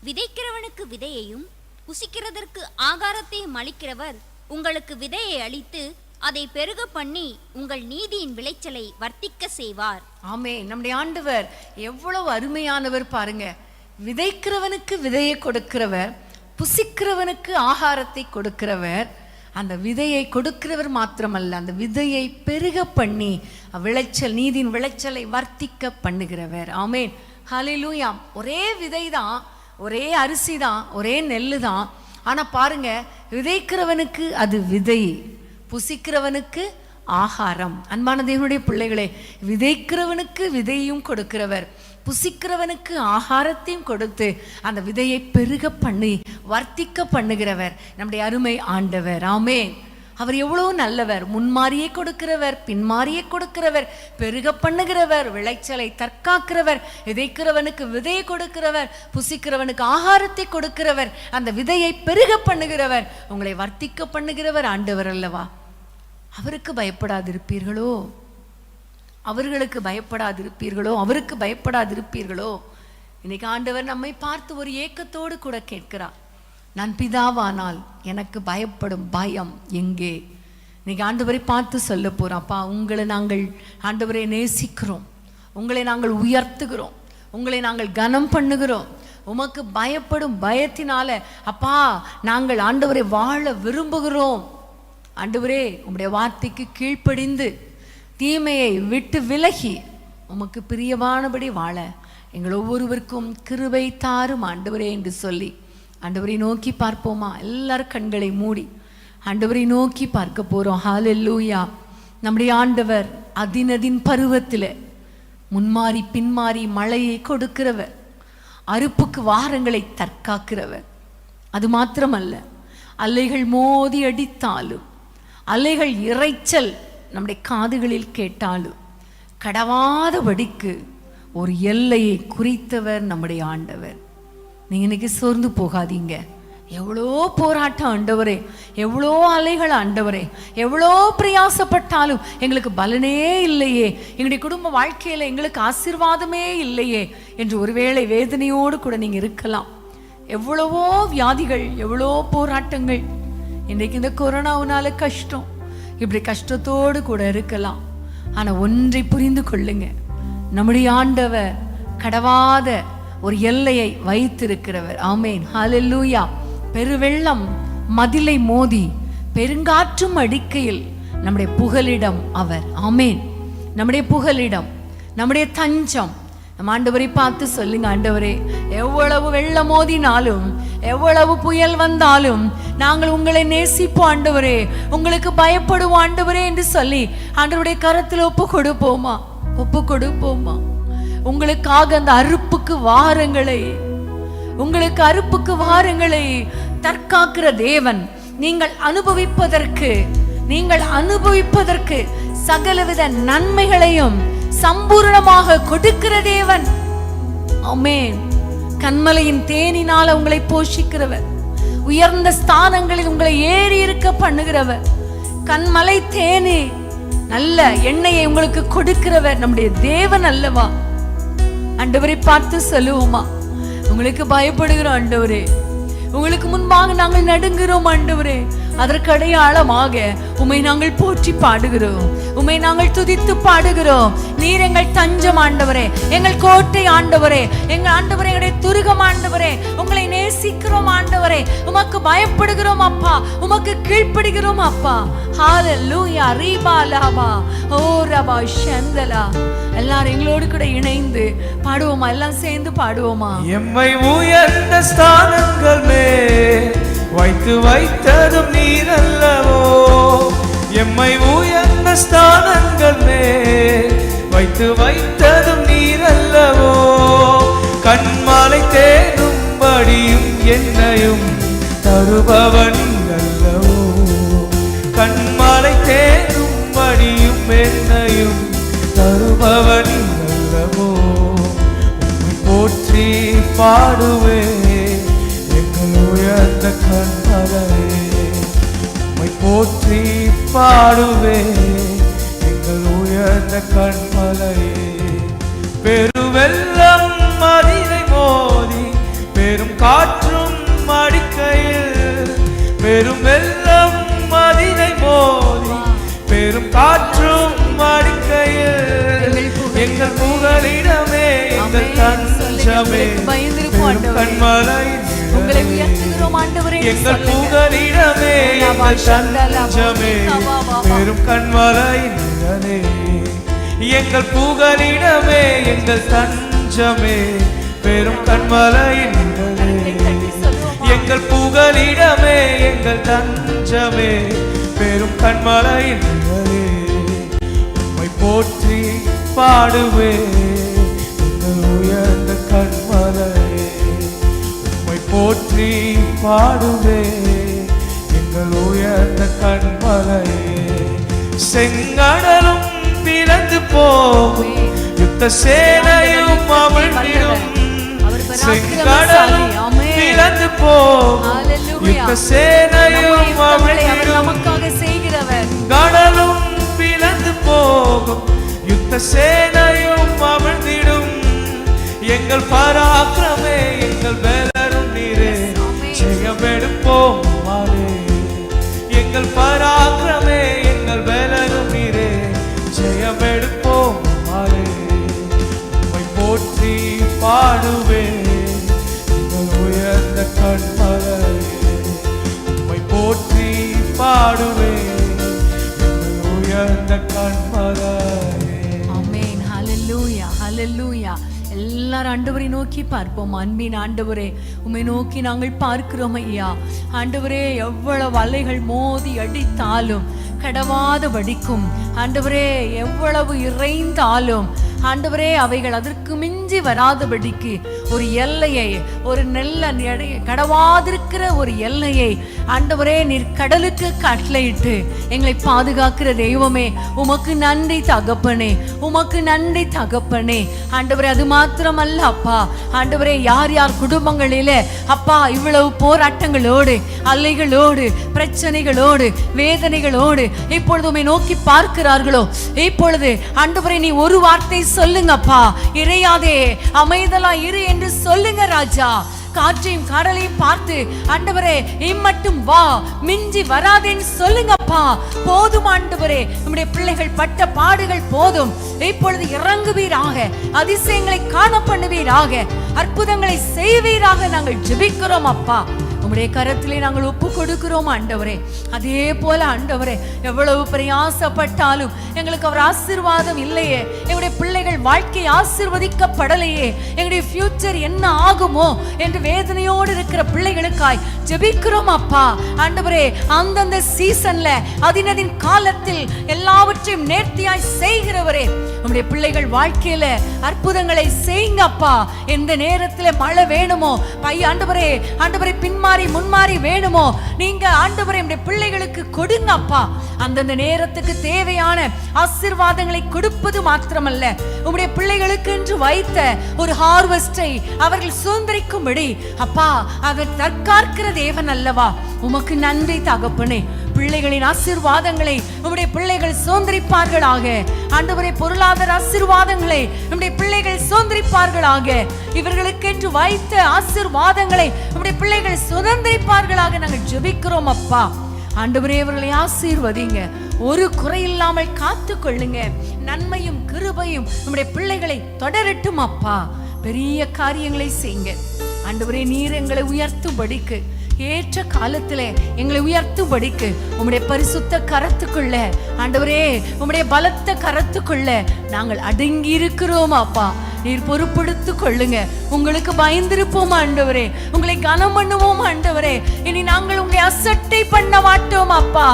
விதைக்கிறவனுக்கு விதையையும் புசிக்கிறதற்கு ஆகாரத்தையும் அளிக்கிறவர் உங்களுக்கு விதையை அளித்து அதை பெருக பண்ணி உங்கள் நீதியின் விளைச்சலை வர்த்திக்க செய்வார். ஆமென். நம்முடைய ஆண்டவர் எவ்வளவு அருமையானவர் பாருங்க. விதைக்கிறவனுக்கு விதையை கொடுக்கிறவர், புசிக்கிறவனுக்கு ஆகாரத்தை கொடுக்கிறவர். அந்த விதையை கொடுக்கிறவர் மாத்திரமல்ல, அந்த விதையை பெருக பண்ணி விளைச்சல், நீதியின் விளைச்சலை வர்த்திக்க பண்ணுகிறவர். ஆமென், ஹல்லேலூயா. ஒரே விதை தான், ஒரே அரிசி தான், ஒரே நெல்லு தான். ஆனா பாருங்க, விதைக்கிறவனுக்கு அது விதை, புசிக்கிறவனுக்கு ஆகாரம். அன்பான தேவனுடைய பிள்ளைகளே, விதைக்கிறவனுக்கு விதையும் கொடுக்கிறவர், புசிக்கிறவனுக்கு ஆகாரத்தையும் கொடுத்து அந்த விதையை பெருக பண்ணி வர்த்திக்க பண்ணுகிறவர் நம்முடைய அருமை ஆண்டவர். ஆமென். அவர் எவ்வளவு நல்லவர். முன்மாரியை கொடுக்கிறவர், பின்மாரியை கொடுக்கிறவர், பெருக பண்ணுகிறவர், விளைச்சலை தற்காக்கிறவர், விதைக்கிறவனுக்கு விதையை கொடுக்கிறவர், புசிக்கிறவனுக்கு ஆகாரத்தை கொடுக்கிறவர், அந்த விதையை பெருக பண்ணுகிறவர், உங்களை வர்த்திக்க பண்ணுகிறவர் ஆண்டவர் அல்லவா? அவருக்கு பயப்படாதிருப்பீர்களோ? அவர்களுக்கு பயப்படாதிருப்பீர்களோ? அவருக்கு பயப்படாதிருப்பீர்களோ? இன்னைக்கு ஆண்டவர் நம்மை பார்த்து ஒரு ஏக்கத்தோடு கூட கேட்கிறார், நான் பிதாவானால் எனக்கு பயப்படும் பயம் எங்கே? இன்னைக்கு ஆண்டவரை பார்த்து சொல்ல போறோம், அப்பா உங்களை நாங்கள் ஆண்டவரை நேசிக்கிறோம், உங்களை நாங்கள் உயர்த்துகிறோம், உங்களை நாங்கள் கனம் பண்ணுகிறோம். உமக்கு பயப்படும் பயத்தினால அப்பா நாங்கள் ஆண்டவரை வாழ விரும்புகிறோம். ஆண்டவரே, உம்முடைய வார்த்தைக்கு கீழ்ப்படிந்து தீமையை விட்டு விலகி உமக்கு பிரியமானபடி வாழ எங்கள் ஒவ்வொருவருக்கும் கிருபை தாரும் ஆண்டவரே என்று சொல்லி ஆண்டவரை நோக்கி பார்ப்போமா? எல்லாரும் கண்களை மூடி ஆண்டவரை நோக்கி பார்க்க போறோம். ஹல்லேலூயா. நம்முடைய ஆண்டவர் அதினதின் பருவத்தில் முன்மாறி பின்மாறி மழையை கொடுக்கிறவர், அறுப்புக்கு வாரங்களை தற்காக்கிறவர். அது மாத்திரமல்ல, அலைகள் மோதி அடித்தாலும், அலைகள் இறைச்சல் நம்முடைய காதுகளில் கேட்டாலும் கடவாதபடிக்கு ஒரு எல்லையை குறித்தவர் நம்முடைய ஆண்டவர். நீங்க இன்னைக்கு சோர்ந்து போகாதீங்க. எவ்வளோ போராட்டம் ஆண்டவரே, எவ்வளோ அலைகள் ஆண்டவரே, எவ்வளோ பிரயாசப்பட்டாலும் எங்களுக்கு பலனே இல்லையே, எங்களுடைய குடும்ப வாழ்க்கையில் எங்களுக்கு ஆசீர்வாதமே இல்லையே என்று ஒருவேளை வேதனையோடு கூட நீங்கள் இருக்கலாம். எவ்வளவோ வியாதிகள், எவ்வளோ போராட்டங்கள். இன்றைக்கு இந்த கொரோனாவுனால கஷ்டம், இப்படி கஷ்டத்தோடு கூட இருக்கலாம். ஆனால் ஒன்றை புரிந்து கொள்ளுங்க, நம்முடைய ஆண்டவர் கடவாத ஒரு எல்லையை வைத்திருக்கிறவர். ஆமேன், ஹல்லேலூயா. பெருவெள்ளம் மதிலை மோதி பெருங்காற்றும் அடிக்கையில் நம்முடைய புகலிடம் அவர். ஆமேன், நம்முடைய புகலிடம், நம்முடைய தஞ்சம். நம்ம ஆண்டவரை பார்த்து சொல்லுங்க, ஆண்டவரே எவ்வளவு வெள்ளம் மோதினாலும், எவ்வளவு புயல் வந்தாலும் நாங்கள் உங்களை நேசிப்போம் ஆண்டவரே, உங்களுக்கு பயப்படுவோம் ஆண்டவரே என்று சொல்லி ஆண்டவருடைய கரத்தில் ஒப்பு கொடுப்போமா? ஒப்பு கொடுப்போமா? உங்களுக்காக அந்த அறுப்புக்கு வாரங்களை, உங்களுக்கு அறுப்புக்கு வாரங்களை தற்காக்கிற தேவன், நீங்கள் அனுபவிப்பதற்கு சகலவித நன்மைகளையும் சம்பூர்ணமாக கொடுக்கிற தேவன். ஆமென். கன்மலையின் தேனினால உங்களை போஷிக்கிறவர், உயர்ந்த ஸ்தானங்களில் உங்களை ஏறி இருக்க பண்ணுகிறவர். கண்மலை தேனி, நல்ல எண்ணெயை உங்களுக்கு கொடுக்கிறவர் நம்முடைய தேவன் அல்லவா? ஆண்டவரை பார்த்து சொல்லுவோமா, உங்களுக்கு பயப்படுகிறோம் ஆண்டவரே, உங்களுக்கு முன்பாக நாங்கள் நடுங்குகிறோம் ஆண்டவரே, அதற்கு அடையாளமாக உம்மை நாங்கள் போற்றி பாடுகிறோம், உம்மை நாங்கள் துதித்து பாடுகிறோம். நீர் எங்கள் தஞ்சம் ஆண்டவரே, எங்கள் கோட்டை ஆண்டவரே, எங்கள் ஆண்டவரே, எங்களுடைய துருகம் ஆண்டவரே, உங்களை நேசிக்கிறோம் ஆண்டவரே, உமக்கு பயப்படுகிறோம் அப்பா, உமக்கு கீழ்ப்படுகிறோம் அப்பா. ஹalleluya ரீபா லாபா ஓ ரபா ஷந்தலா. எல்லாரும் எங்களோடு கூட இணைந்து பாடுவோமா? எல்லாம் சேர்ந்து பாடுவோமா? எம்மை உயர்ந்த ஸ்தானங்கள் மேல் வைத்ததும் நீர் அல்லவோ, எம்மை உயர்ந்த ஸ்தானங்கள் மேல் வைத்ததும் நீர் அல்லவோ, கண்மாலை தேடும்படியும் என்னையும் தருபவன் அல்லவோ, கண்மாலை தேடும்படியும் என்னையும் தருபவன் அல்லவோ, உம்மை போற்றி பாடுவே எங்கள் உயர்ந்த கண்மலையே, உம்மை போற்றி பாடுவே எங்கள் உயர்ந்த கண்மலையே. பெருவெள்ளம் மதிலை மோதி பெரும் காற்றும் அடிக்கையில், பெரும் வெள்ளம் மதிலை மோதி பெரும் காற்றும் அடிக்கையில், எங்கள் புகலிடமே எங்கள் தஞ்சமே கண்மலை, உங்களை உயர்த்துகிறோம் ஆண்டவரே, எங்கள் புகலிடமே எங்கள் தஞ்சமே பெரும் கண்மலை நிழலே, எங்கள் புகலிடமே எங்கள் தஞ்சமே பெரும் கண்மலை நிழலே, எங்கள் புகலிடமே எங்கள் தஞ்சமே பெரும் கண்மலை நிழலே, உம்மை போற்றி பாடுவே எங்கள் உயர்ந்த கண்மலையே, உம்மை போற்றி பாடுவே எங்கள் உயர்ந்த கண்மலையே. செங்கடலும் பிளந்து போகும் யுத்த சேனையும் அமிழ்ந்திடும், செங்கடலும் பிளந்து போகும் யுத்த சேனையும் அமிழ்ந்திடும், கடலும் பிளந்து போகும் யுத்த சேனையும் அமிழ்ந்திடும், எங்கள் பராக்கிரமே எங்கள் பலரும் நீரே ஜெயமெடுப்போம் மாலே, எங்கள் பராக்கிரமே எங்கள் பலரும் நீரே ஜெயமெடுப்போம் மாலே, உம்மை போற்றி பாடுவே எங்கள் உயர்ந்த கண்மலையே, உம்மை போற்றி பாடுவே எங்கள் உயர்ந்த கண்மலையே. ஆமென். ஹalleluya ஹalleluya. எல்லாரும் ஆண்டவரை நோக்கி பார்ப்போம். அன்பின் ஆண்டவரே, உம்மை நோக்கி நாங்கள் பார்க்கிறோம் ஐயா. ஆண்டவரே, எவ்வளவு அலைகள் மோதி அடித்தாலும் கடவாத வடிக்கும் ஆண்டவரே, எவ்வளவு இறைந்தாலும் ஆண்டவரே அவைகள் அதற்கு மிஞ்சி வராதபடிக்கு ஒரு எல்லையை, ஒரு நல்ல கடவாதிருக்கிற ஒரு எல்லையை ஆண்டவரே நீர் கடலுக்கு கட்டளையிட்டு எங்களை பாதுகாக்கிற தெய்வமே, உமக்கு நன்றி தகப்பனே, உமக்கு நன்றி தகப்பனே. ஆண்டவரே, அது மாத்திரமல்ல அப்பா, ஆண்டவரே யார் யார் குடும்பங்களிலே அப்பா இவ்வளவு போராட்டங்களோடு அலைகளோடு பிரச்சனைகளோடு வேதனைகளோடு இப்பொழுது உம்மை நோக்கி பார்க்கிறார்களோ, இப்பொழுது ஆண்டவரே நீ ஒரு வார்த்தை சொல்லுங்கப்பா, இறையாதே அமைதலா இரு என்று சொல்லுங்க ராஜா. காற்றையும் கடலையும் பார்த்து ஆண்டவரே இம்மட்டும் வா, மிஞ்சி வராதேன்னு சொல்லுங்கப்பா. போதும் ஆண்டவரே, நம்முடைய பிள்ளைகள் பட்ட பாடுகள் போதும். இப்பொழுது இறங்குவீராக, அதிசயங்களை காண பண்ணுவீராக, அற்புதங்களை செய்வீராக நாங்கள் ஜெபிக்கிறோம் அப்பா. உம்முடைய கரத்திலே நாங்கள் ஒப்பு கொடுக்கிறோம் ஆண்டவரே. அதே போல ஆண்டவரே, எவ்வளவு பிரயாசப்பட்டாலும் எங்களுக்கு அவர் ஆசீர்வாதம் இல்லையே, எங்களுடைய பிள்ளைகள் வாழ்க்கை ஆசீர்வதிக்கப்படலையே, எங்களுடைய ஃபியூச்சர் என்ன ஆகுமோ என்று வேதனையோடு இருக்கிற பிள்ளைகளுக்காய் ஜெபிக்கிறோம் அப்பா. ஆண்டவரே, அந்தந்த சீசன்ல அதினதின் காலத்தில் எல்லாவற்றையும் நேர்த்தியாய் செய்கிறவரே, நம்முடைய பிள்ளைகள் வாழ்க்கையில அற்புதங்களை செய்யுங்க அப்பா. எந்த நேரத்துல மழை வேணுமோ ஆண்டவரே, ஆண்டவரே பின்மாறி முன்மாறி வேணுமோ நீங்க ஆண்டவரே நம்முடைய பிள்ளைகளுக்கு கொடுங்க அப்பா. அந்தந்த நேரத்துக்கு தேவையான ஆசீர்வாதங்களை கொடுப்பது மாத்திரமல்ல, உம்முடைய பிள்ளைகளுக்கு என்று வைத்த ஒரு ஹார்வெஸ்டை அவர்கள் சுதந்திரிக்கும்படி அப்பா அவர் தற்காக்கிற தேவன் அல்லவா. உமக்கு நன்றி தகப்பனே. பிள்ளைகளின் ஆசீர்வாதங்களை உம்முடைய பிள்ளைகள் சுதந்திரிப்பார்களாக. ஆண்டவரே, பொருளாதார ஆசீர்வாதங்களை நம்முடைய பிள்ளைகள் சுதந்திரிப்பார்களாக. இவர்களுக்கென்று வைத்த ஆசீர்வாதங்களை நம்முடைய பிள்ளைகள் சுதந்திரிப்பார்களாக நாங்கள் ஜெபிக்கிறோம் அப்பா. ஆண்டவரே, இவர்களை ஆசீர்வதிங்க, ஒரு குறையில்லாமல் காத்து கொள்ளுங்க. நன்மையும் கிருபையும் நம்முடைய பிள்ளைகளை தொடரட்டும் அப்பா. பெரிய காரியங்களை செய்யுங்க ஆண்டவரே. நீர் எங்களை உயர்த்தும்படிக்கு, ஏற்ற காலத்திலே எங்களை உயர்த்தும்படிக்கு உம்முடைய பரிசுத்த கரத்துக்குள்ள ஆண்டவரே, உம்முடைய பலத்த கரத்துக்குள்ள நாங்கள் அடங்கி இருக்கிறோம் அப்பா. நீர் பொறுப்படுத்து கொள்ளுங்க. உங்களுக்கு பயந்திருப்போம் ஆண்டவரே, உங்களை கனம் பண்ணுவோம் ஆண்டவரே. இனி நாங்கள் உங்களை அசட்டை பண்ண மாட்டோம் அப்பா.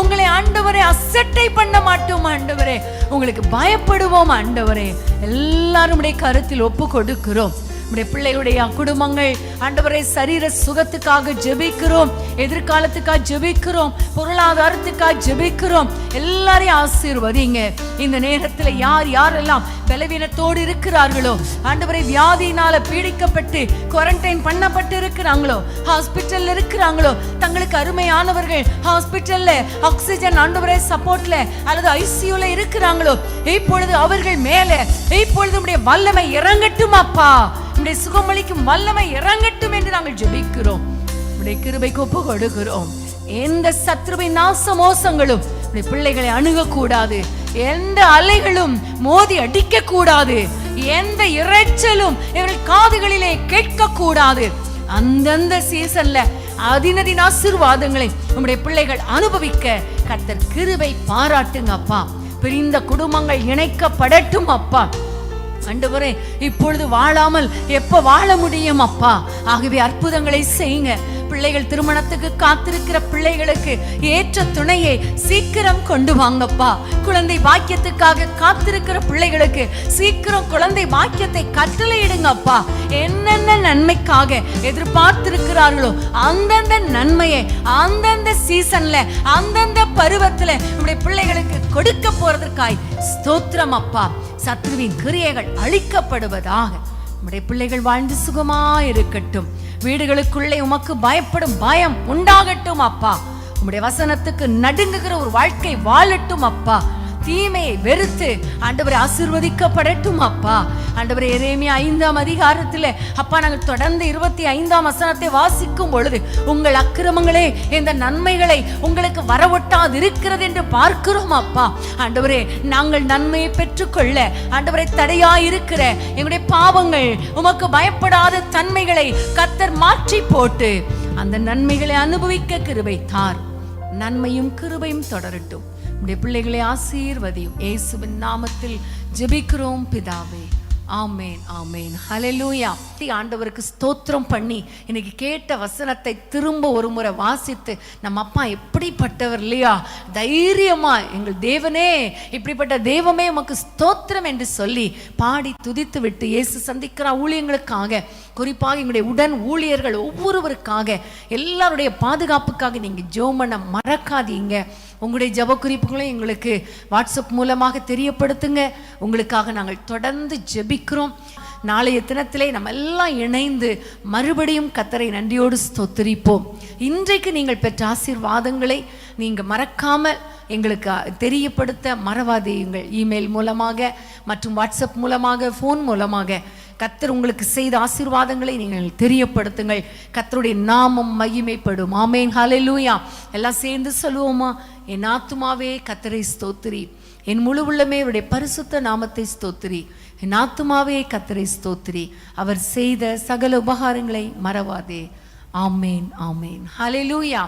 உங்களை ஆண்டவரே அசட்டை பண்ண மாட்டோம் ஆண்டவரே. உங்களுக்கு பயப்படுவோம் ஆண்டவரே. எல்லாரும் கருத்தில் ஒப்பு கொடுக்கிறோம். நம்முடைய பிள்ளைகளுடைய குடும்பங்கள் ஆண்டவரே சரீர சுகத்துக்காக ஜெபிக்கிறோம், எதிர்காலத்துக்காக ஜெபிக்கிறோம், பொருளாதாரத்துக்காக ஜெபிக்கிறோம். எல்லாரையும் ஆசீர்வதிங்க. இந்த நேரத்தில் யார் யாரெல்லாம் பலவீனத்தோடு இருக்கிறார்களோ, ஆண்டவரே வியாதியினால பீடிக்கப்பட்டு குவாரண்டைன் பண்ணப்பட்டு இருக்கிறாங்களோ, ஹாஸ்பிட்டல்ல இருக்கிறாங்களோ, தங்களுக்கு அருமையானவர்கள் ஹாஸ்பிட்டல்ல ஆக்சிஜன் ஆண்டவரே சப்போர்ட்ல அல்லது ஐசியூல இருக்கிறாங்களோ, இப்பொழுது அவர்கள் மேல இப்பொழுது உம்முடைய வல்லமை இறங்கட்டும் அப்பா. உம்முடைய சுகமளிக்கும் வல்லமை இறங்கட்டும் என்று நாங்கள் ஜெபிக்கிறோம். உம்முடைய கிருபைக்கு ஒப்பு கொடுக்கிறோம். எந்த சத்ருவின் நாச மோசங்களும் பிள்ளைகளை அணுகக்கூடாது. எந்த அலைகளும் மோதி அடிக்க கூடாது. எந்த இரைச்சலும் இவர்கள் காதுகளிலே கேட்க கூடாது. அந்தந்த சீசன்ல அதினதின் ஆசீர்வாதங்களை நம்முடைய பிள்ளைகள் அனுபவிக்க கர்த்தர் கிருபை பாராட்டுங்க அப்பா. பிரிந்த குடும்பங்கள் இணைக்கப்படட்டும் அப்பா. ஆண்டவரே, இப்பொழுது வாழாமல் எப்ப வாழ முடியும் அப்பா? ஆகவே அற்புதங்களை செய்யுங்க. பிள்ளைகள் திருமணத்துக்கு காத்திருக்கிற பிள்ளைகளுக்கு ஏற்ற துணையை சீக்கிரம் கொண்டு வாங்கப்பா. குழந்தை பாக்கியத்துக்காக காத்திருக்கிற பிள்ளைகளுக்கு சீக்கிரம் குழந்தை பாக்கியத்தை கட்டளையிடுங்கப்பா. என்னென்ன நன்மைக்காக எதிர்பார்த்திருக்கிறார்களோ அந்தந்த நன்மையை அந்தந்த சீசன்ல அந்தந்த பருவத்துல நம்முடைய பிள்ளைகளுக்கு கொடுக்க போறதற்காய் ஸ்தோத்திரம் அப்பா. சத்ருவின் கிரியைகள் அழிக்கப்படுவதாக. நம்முடைய பிள்ளைகள் வாழ்ந்து சுகமாயிருக்கட்டும். வீடுகளுக்குள்ளே உமக்கு பயப்படும் பயம் உண்டாகட்டும் அப்பா. உம்முடைய வசனத்துக்கு நடுங்குகிற ஒரு வாழ்க்கை வாழட்டும் அப்பா. தீமையை வெறுத்து ஆண்டவரை ஆசீர்வதிக்கப்படட்டும் அப்பா. ஆண்டவரே, எரேமியா 5ஆம் அதிகாரத்தில் அப்பா நாங்கள் தொடர்ந்து 25ஆம் வசனத்தை வாசிக்கும் பொழுது, உங்கள் அக்கிரமங்களே இந்த நன்மைகளை உங்களுக்கு வரவொட்டாது இருக்கிறது என்று பார்க்கிறோம் அப்பா. ஆண்டவரே, நாங்கள் நன்மையை பெற்றுக்கொள்ள ஆண்டவரை தடையாயிருக்கிற எங்களுடைய பாவங்கள், உமக்கு பயப்படாத தன்மைகளை கர்த்தர் மாற்றி போட்டு அந்த நன்மைகளை அனுபவிக்க கிருபை தார். நன்மையும் கிருபையும் தொடரட்டும். உடைய பிள்ளைகளை ஆசீர்வதியும். இயேசுவின் நாமத்தில் ஜெபிக்கிறோம் பிதாவே. ஆமேன், ஆமேன், ஹல்லேலூயா. ஆண்டவருக்கு ஸ்தோத்திரம் பண்ணி இன்னைக்கு கேட்ட வசனத்தை திரும்ப ஒரு முறை வாசித்து, நம்ம அப்பா எப்படிப்பட்டவர் இல்லையா, தைரியமா எங்கள் தேவனே, இப்படிப்பட்ட தெய்வமே உமக்கு ஸ்தோத்திரம் என்று சொல்லி பாடி துதித்து விட்டு இயேசு சந்திக்கிற ஊழியங்களுக்காக, குறிப்பாக எங்களுடைய உடன் ஊழியர்கள் ஒவ்வொருவருக்காக, எல்லாருடைய பாதுகாப்புக்காக நீங்க ஜெபம் பண்ண மறக்காதீங்க. உங்களுடைய ஜெப குறிப்புகளையும் எங்களுக்கு வாட்ஸ்அப் மூலமாக தெரியப்படுத்துங்க. உங்களுக்காக நாங்கள் தொடர்ந்து ஜெபிக்கிறோம். நாளைய தினத்திலே நம்ம எல்லாம் இணைந்து மறுபடியும் கர்த்தரை நன்றியோடு ஸ்தோத்திரிப்போம். இன்றைக்கு நீங்கள் பெற்ற ஆசீர்வாதங்களை நீங்கள் மறக்காமல் எங்களுக்கு தெரியப்படுத்த மறவாதீங்கள். இமெயில் மூலமாக மற்றும் வாட்ஸ்அப் மூலமாக, ஃபோன் மூலமாக கர்த்தர் உங்களுக்கு செய்த ஆசீர்வாதங்களை நீங்கள் தெரியப்படுத்துங்கள். கர்த்தருடைய நாமம் மகிமைப்படும். ஆமேன், ஹல்லேலூயா. எல்லாம் சேர்ந்து சொல்லுவோமா? என் ஆத்துமாவே கர்த்தரை ஸ்தோத்திரி, என் முழு உள்ளமே அவருடைய பரிசுத்த நாமத்தை ஸ்தோத்திரி. என் ஆத்துமாவே கர்த்தரை ஸ்தோத்திரி, அவர் செய்த சகல உபகாரங்களை மறவாதே. ஆமேன், ஆமேன், ஹல்லேலூயா.